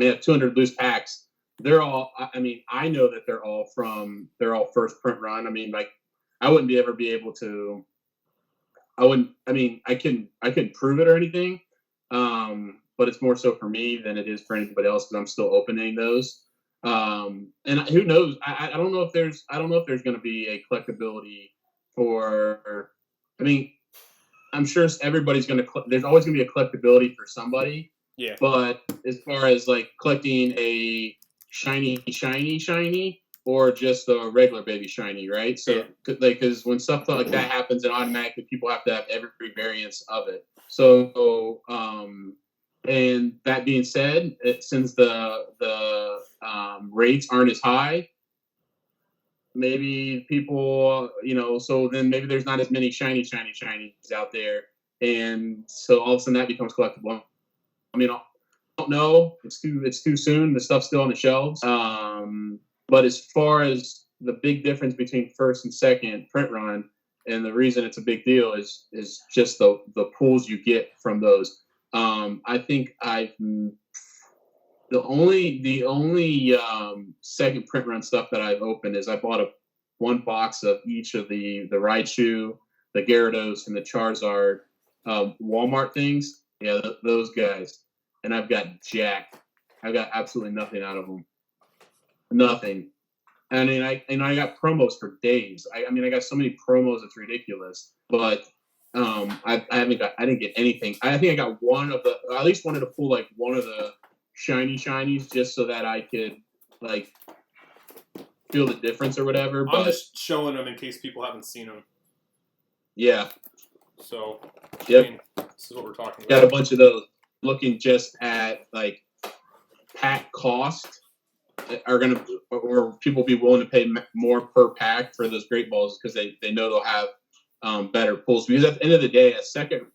[SPEAKER 2] have 200 loose packs. They're all. I mean, I know that they're all first print run. I mean, like I wouldn't ever be able to. I wouldn't. I mean, I couldn't prove it or anything. But it's more so for me than it is for anybody else, because I'm still opening those. And who knows? I don't know if there's going to be a collectability for. I mean, I'm sure everybody's going to. There's always going to be a collectability for somebody.
[SPEAKER 1] Yeah.
[SPEAKER 2] But as far as like collecting a shiny, or just a regular baby shiny, right? So, because when stuff like that happens, then automatically people have to have every variance of it. So, and that being said, since the rates aren't as high, maybe people, so then maybe there's not as many shinies out there, and so all of a sudden that becomes collectible. I mean, I don't know. It's too soon. The stuff's still on the shelves. But as far as the big difference between first and second print run, and the reason it's a big deal is just the pulls you get from those. I think the only second print run stuff that I've opened is I bought one box of each of the Raichu, the Gyarados, and the Charizard Walmart things. Yeah, those guys. And I've got absolutely nothing out of them. Nothing. I mean, I got promos for days. I mean, I got so many promos, it's ridiculous. But I didn't get anything. I think I got I at least wanted to pull like one of the shinies just so that I could like feel the difference or whatever.
[SPEAKER 1] I'm just showing them in case people haven't seen them.
[SPEAKER 2] Yeah.
[SPEAKER 1] So,
[SPEAKER 2] yep.
[SPEAKER 1] I mean, this is what we're talking about.
[SPEAKER 2] Got a bunch of those. Looking just at like pack cost, or people be willing to pay more per pack for those great balls because they know they'll have better pulls. Because at the end of the day, a second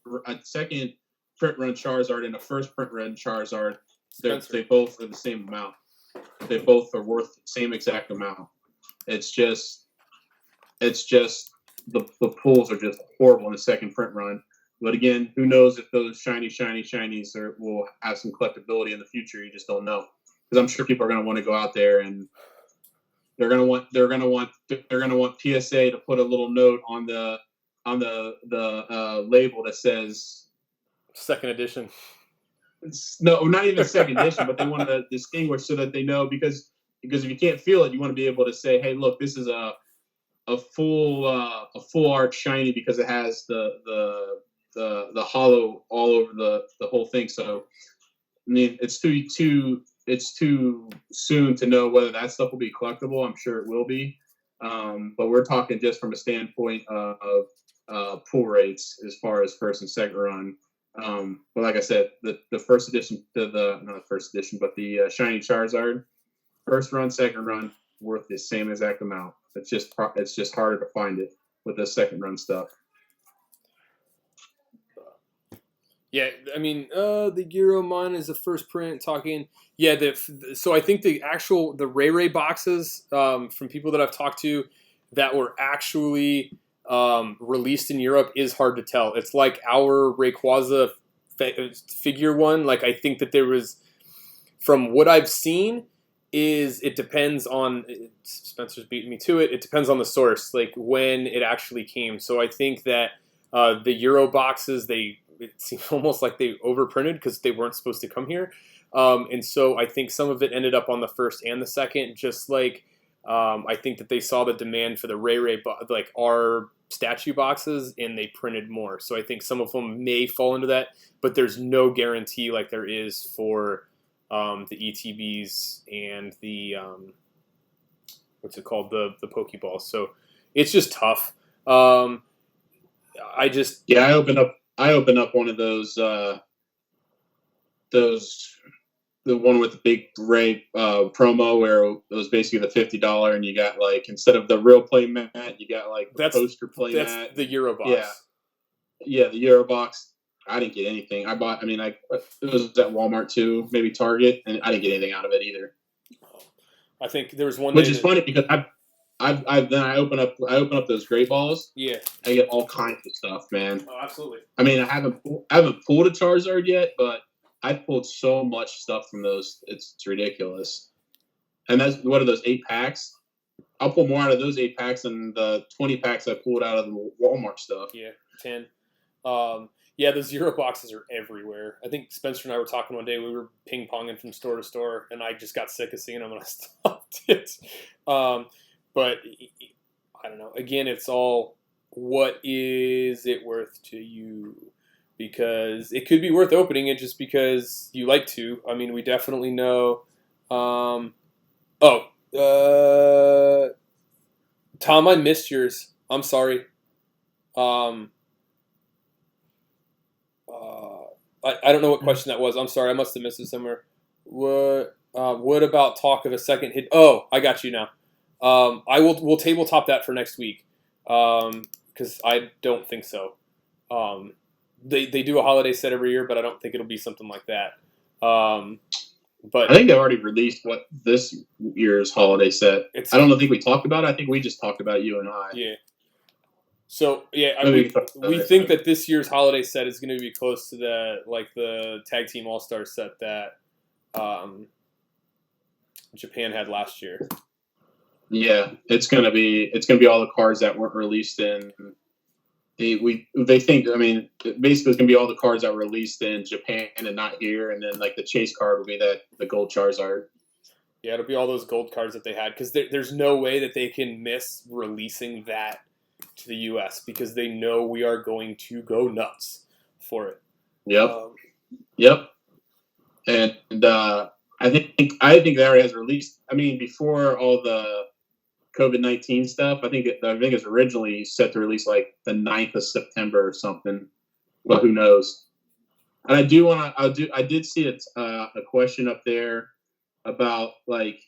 [SPEAKER 2] print run Charizard and a first print run Charizard, they both are the same amount. They both are worth the same exact amount. It's just the pulls are just horrible in the second print run. But again, who knows if those shinies will have some collectability in the future? You just don't know, because I'm sure people are going to want to go out there and they're going to want PSA to put a little note on the label that says
[SPEAKER 1] second edition.
[SPEAKER 2] No, not even second edition, but they want to distinguish so that they know, because if you can't feel it, you want to be able to say, hey, look, this is a full art shiny because it has the hollow all over the whole thing. So I mean, it's too soon to know whether that stuff will be collectible. I'm sure it will be, but we're talking just from a standpoint of pull rates as far as first and second run. But like I said, the first edition, not the first edition, but the shiny Charizard, first run, second run, worth the same exact amount. It's just harder to find it with the second run stuff.
[SPEAKER 1] Yeah, I mean, the Gyro mine is the first print. Talking, yeah. So I think the Ray boxes from people that I've talked to that were actually released in Europe is hard to tell. It's like our Rayquaza figure one. Like, I think that there was, from what I've seen, it depends on, Spencer's beating me to it. It depends on the source, like when it actually came. So I think that the Euro boxes, it seemed almost like they overprinted because they weren't supposed to come here. And so I think some of it ended up on the first and the second, just like I think that they saw the demand for the Ray, like our statue boxes, and they printed more. So I think some of them may fall into that, but there's no guarantee like there is for the ETBs and the, what's it called? The Pokeballs. So it's just tough.
[SPEAKER 2] I opened up one of those the one with the big Ray promo where it was basically the $50, and you got like instead of the real play mat, you got like the poster play mat.
[SPEAKER 1] That's the Eurobox.
[SPEAKER 2] Yeah, the Eurobox. I didn't get anything. It was at Walmart too, maybe Target, and I didn't get anything out of it either.
[SPEAKER 1] I think there was one,
[SPEAKER 2] which is funny because I open up those great balls.
[SPEAKER 1] Yeah,
[SPEAKER 2] I get all kinds of stuff, man.
[SPEAKER 1] Oh, absolutely.
[SPEAKER 2] I mean, I haven't pulled a Charizard yet, but I've pulled so much stuff from those. It's ridiculous. And that's what are those 8-packs? I'll pull more out of those 8-packs than the 20 packs I pulled out of the Walmart stuff.
[SPEAKER 1] Yeah, 10. Yeah, the Zero boxes are everywhere. I think Spencer and I were talking one day. We were ping-ponging from store to store, and I just got sick of seeing them, and I stopped it. But I don't know. Again, it's all what is it worth to you? Because it could be worth opening it just because you like to. I mean, we definitely know. Tom, I missed yours. I'm sorry. I don't know what question that was. I'm sorry. I must have missed it somewhere. What about talk of a second hit? Oh, I got you now. We'll tabletop that for next week because I don't think so. They do a holiday set every year, but I don't think it'll be something like that. But
[SPEAKER 2] I think they've already released what this year's holiday set. I don't think we talked about it. I think we just talked about you and I.
[SPEAKER 1] Yeah. So yeah, we think that this year's holiday set is going to be close to the Tag Team All Star set that Japan had last year.
[SPEAKER 2] Yeah, it's gonna be all the cards that weren't released in. They think, I mean, basically it's gonna be all the cards that were released in Japan and not here, and then like the chase card will be the gold Charizard.
[SPEAKER 1] Yeah, it'll be all those gold cards that they had because there's no way that they can miss releasing that to the U.S. because they know we are going to go nuts for it.
[SPEAKER 2] Yep. Yep. And I think they already has released. I mean, before all the COVID-19 stuff, I think it's originally set to release like the 9th of September or something. But who knows? And I did see a question up there about like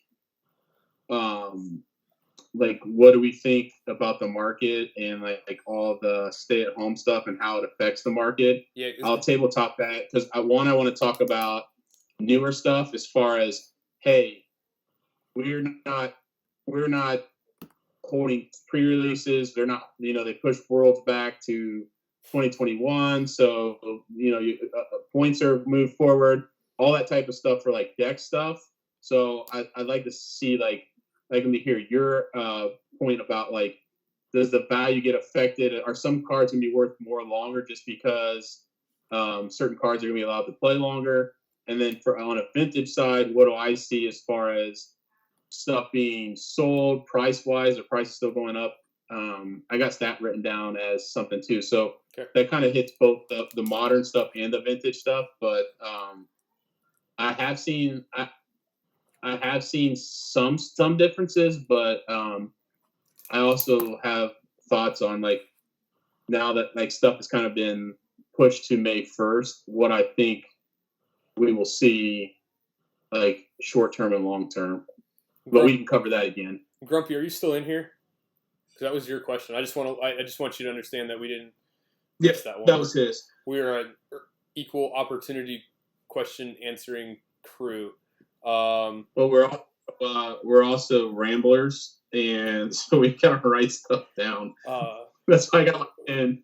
[SPEAKER 2] what do we think about the market and like all the stay-at-home stuff and how it affects the market.
[SPEAKER 1] Yeah,
[SPEAKER 2] I'll tabletop that because I want to talk about newer stuff as far as, hey, we're not holding pre-releases. They're not, they pushed Worlds back to 2021, so points are moved forward, all that type of stuff for like deck stuff. So I'd like to see like to hear your point about like, does the value get affected? Are some cards gonna be worth more longer just because certain cards are gonna be allowed to play longer? And then on a vintage side, what do I see as far as stuff being sold price-wise? Or price is still going up? I got that written down as something too. So that kind of hits both the modern stuff and the vintage stuff. But I have seen some differences, but I also have thoughts on like now that like stuff has kind of been pushed to May 1st, what I think we will see like short term and long term. But we can cover that again.
[SPEAKER 1] Grumpy, are you still in here? Because that was your question. I just want you to understand that we didn't miss that one.
[SPEAKER 2] That was his.
[SPEAKER 1] We're an equal opportunity question answering crew.
[SPEAKER 2] But we're also ramblers, and so we gotta write stuff down. That's why I got my pen.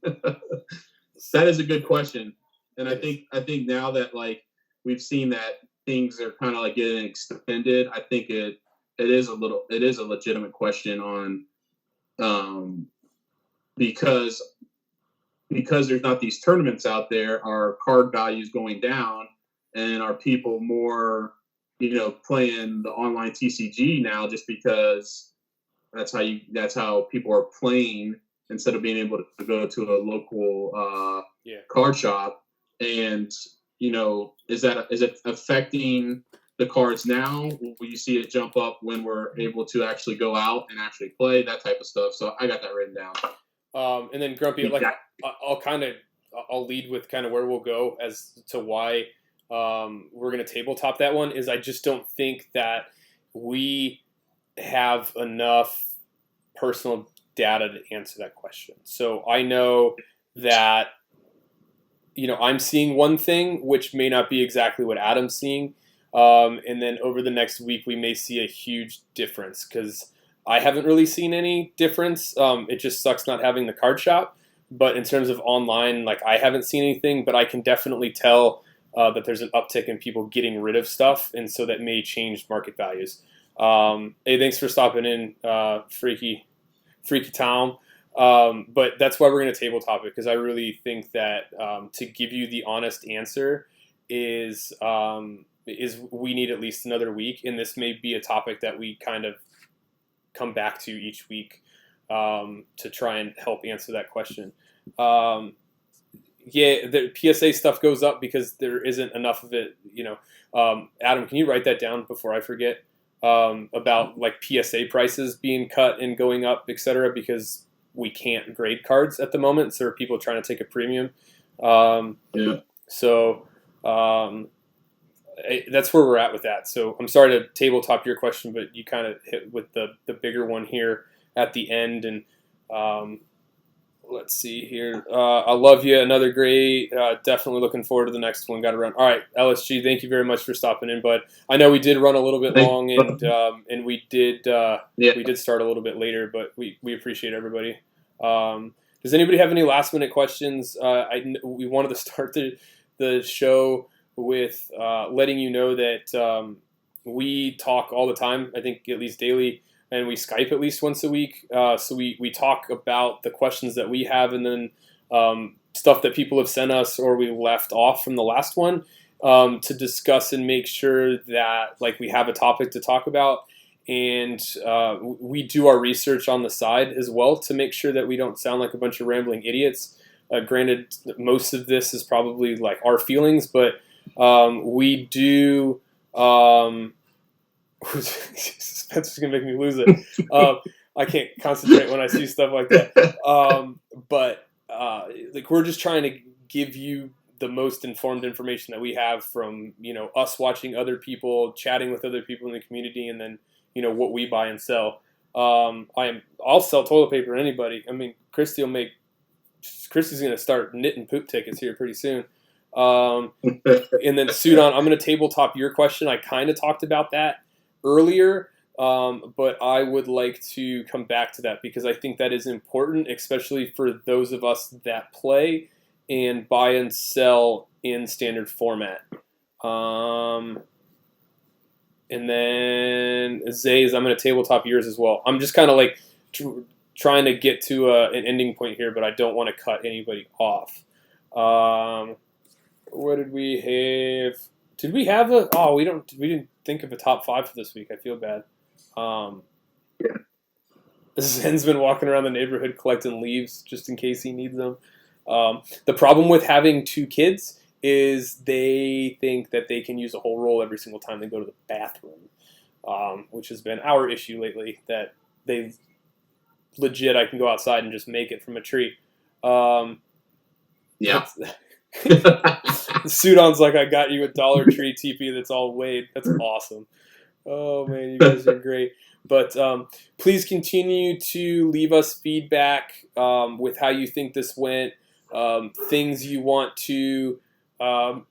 [SPEAKER 2] That is a good question, and I think now that like we've seen that things are kind of like getting extended, I think it is a legitimate question on because there's not these tournaments out there, are card values going down, and are people more playing the online TCG now just because that's how people are playing instead of being able to go to a local card shop. And is it affecting the cards now? Will you see it jump up when we're able to actually go out and actually play, that type of stuff? So I got that written down.
[SPEAKER 1] And then Grumpy, like I'll lead with kind of where we'll go as to why we're going to tabletop that one, is I just don't think that we have enough personal data to answer that question. So I know that, I'm seeing one thing, which may not be exactly what Adam's seeing. And then over the next week, we may see a huge difference because I haven't really seen any difference. It just sucks not having the card shop. But in terms of online, like I haven't seen anything, but I can definitely tell that there's an uptick in people getting rid of stuff. And so that may change market values. Hey, thanks for stopping in, Freaky Tom. But that's why we're going to tabletop it, because I really think that to give you the honest answer is we need at least another week, and this may be a topic that we kind of come back to each week to try and help answer that question. The PSA stuff goes up because there isn't enough of it. Adam, can you write that down before I forget? About like PSA prices being cut and going up, etc., because we can't grade cards at the moment. So there are people trying to take a premium. So that's where we're at with that. So I'm sorry to tabletop your question, but you kind of hit with the bigger one here at the end. And let's see here. I love you. Another great. Definitely looking forward to the next one. Got to run. All right, LSG. Thank you very much for stopping in. But I know we did run a little bit long, and we did start a little bit later. But we appreciate everybody. Does anybody have any last minute questions? We wanted to start the show with letting you know that we talk all the time. I think at least daily. And we Skype at least once a week. So we talk about the questions that we have, and then stuff that people have sent us or we left off from the last one to discuss and make sure that like we have a topic to talk about. And we do our research on the side as well to make sure that we don't sound like a bunch of rambling idiots. Granted, most of this is probably like our feelings, but we do... Spencer's gonna make me lose it. I can't concentrate when I see stuff like that. But we're just trying to give you the most informed information that we have from us watching other people, chatting with other people in the community, and then what we buy and sell. I'll sell toilet paper to anybody. I mean, Christy's gonna start knitting poop tickets here pretty soon. And then Sudan, I'm gonna tabletop your question. I kind of talked about that earlier, but I would like to come back to that because I think that is important, especially for those of us that play and buy and sell in standard format. And then Zays, I'm going to tabletop yours as well. I'm just kind of like trying to get to an ending point here, but I don't want to cut anybody off. What did we have? Did we have a? Oh, we didn't think of a top 5 for this week. I feel bad. Zen's been walking around the neighborhood collecting leaves just in case he needs them. The problem with having 2 kids is they think that they can use a whole roll every single time they go to the bathroom, which has been our issue lately. That they legit, I can go outside and just make it from a tree. Sudan's like, I got you a Dollar Tree teepee that's all weighed. That's awesome. Oh man, you guys are great. But please continue to leave us feedback with how you think this went, things you want to, things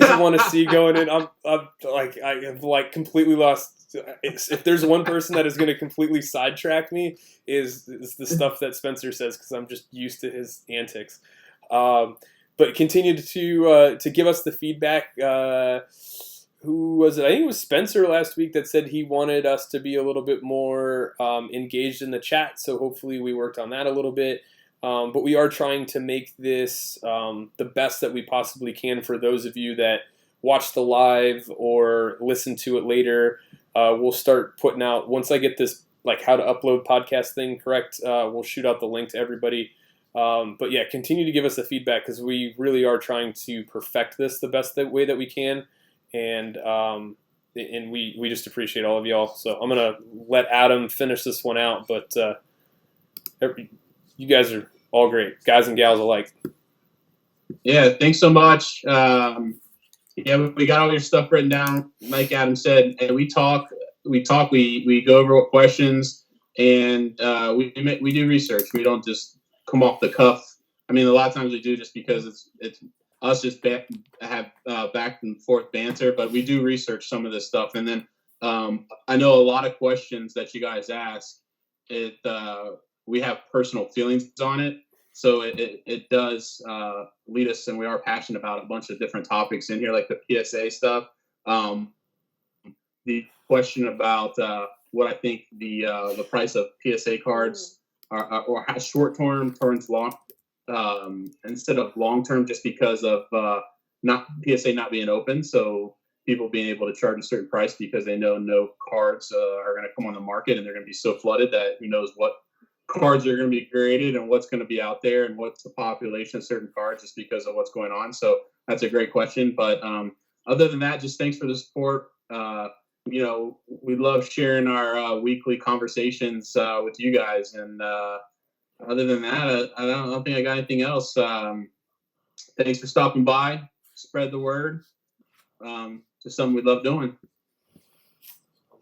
[SPEAKER 1] you want to see going in. I have completely lost. If there's one person that is going to completely sidetrack me, is the stuff that Spencer says, because I'm just used to his antics. But continue to give us the feedback. Who was it? I think it was Spencer last week that said he wanted us to be a little bit more engaged in the chat. So hopefully we worked on that a little bit. But we are trying to make this the best that we possibly can for those of you that watch the live or listen to it later. We'll start putting out, once I get this like how to upload podcast thing correct, we'll shoot out the link to everybody. But yeah, continue to give us the feedback because we really are trying to perfect this the best way that we can. And we just appreciate all of y'all. So I'm going to let Adam finish this one out. But you guys are all great. Guys and gals alike.
[SPEAKER 2] Yeah, thanks so much. Yeah, we got all your stuff written down. Like Adam said, and we talk. We go over what questions, and we do research. We don't just come off the cuff. I mean, a lot of times we do just because it's us just have back and forth banter, but we do research some of this stuff. And then I know a lot of questions that you guys ask. We have personal feelings on it, so it does lead us, and we are passionate about a bunch of different topics in here, like the PSA stuff. The question about what I think the price of PSA cards are, or how short term turns long instead of long term, just because of not PSA not being open, so people being able to charge a certain price because they know no cards are going to come on the market, and they're going to be so flooded that who knows what cards are going to be created and what's going to be out there and what's the population of certain cards just because of what's going on. So that's a great question. But other than that, just thanks for the support. We love sharing our weekly conversations with you guys. And other than that, I don't think I got anything else. Thanks for stopping by. Spread the word. Just something we love doing.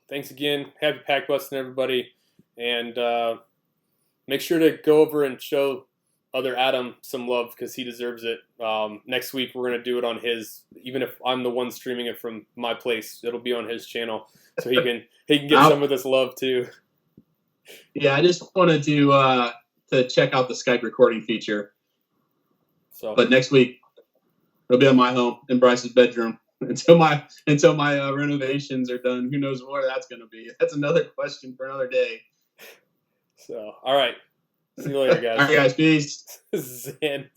[SPEAKER 1] Thanks again. Happy pack busting, everybody. And make sure to go over and show other Adam some love because he deserves it. Next week we're gonna do it on his. Even if I'm the one streaming it from my place, it'll be on his channel, so he can get some of this love too.
[SPEAKER 2] Yeah, I just wanted to check out the Skype recording feature. But next week it'll be on my home in Bryce's bedroom until my renovations are done. Who knows where that's gonna be? That's another question for another day.
[SPEAKER 1] So, all right. See you later, guys.
[SPEAKER 2] All right, guys. Peace.
[SPEAKER 1] Zen.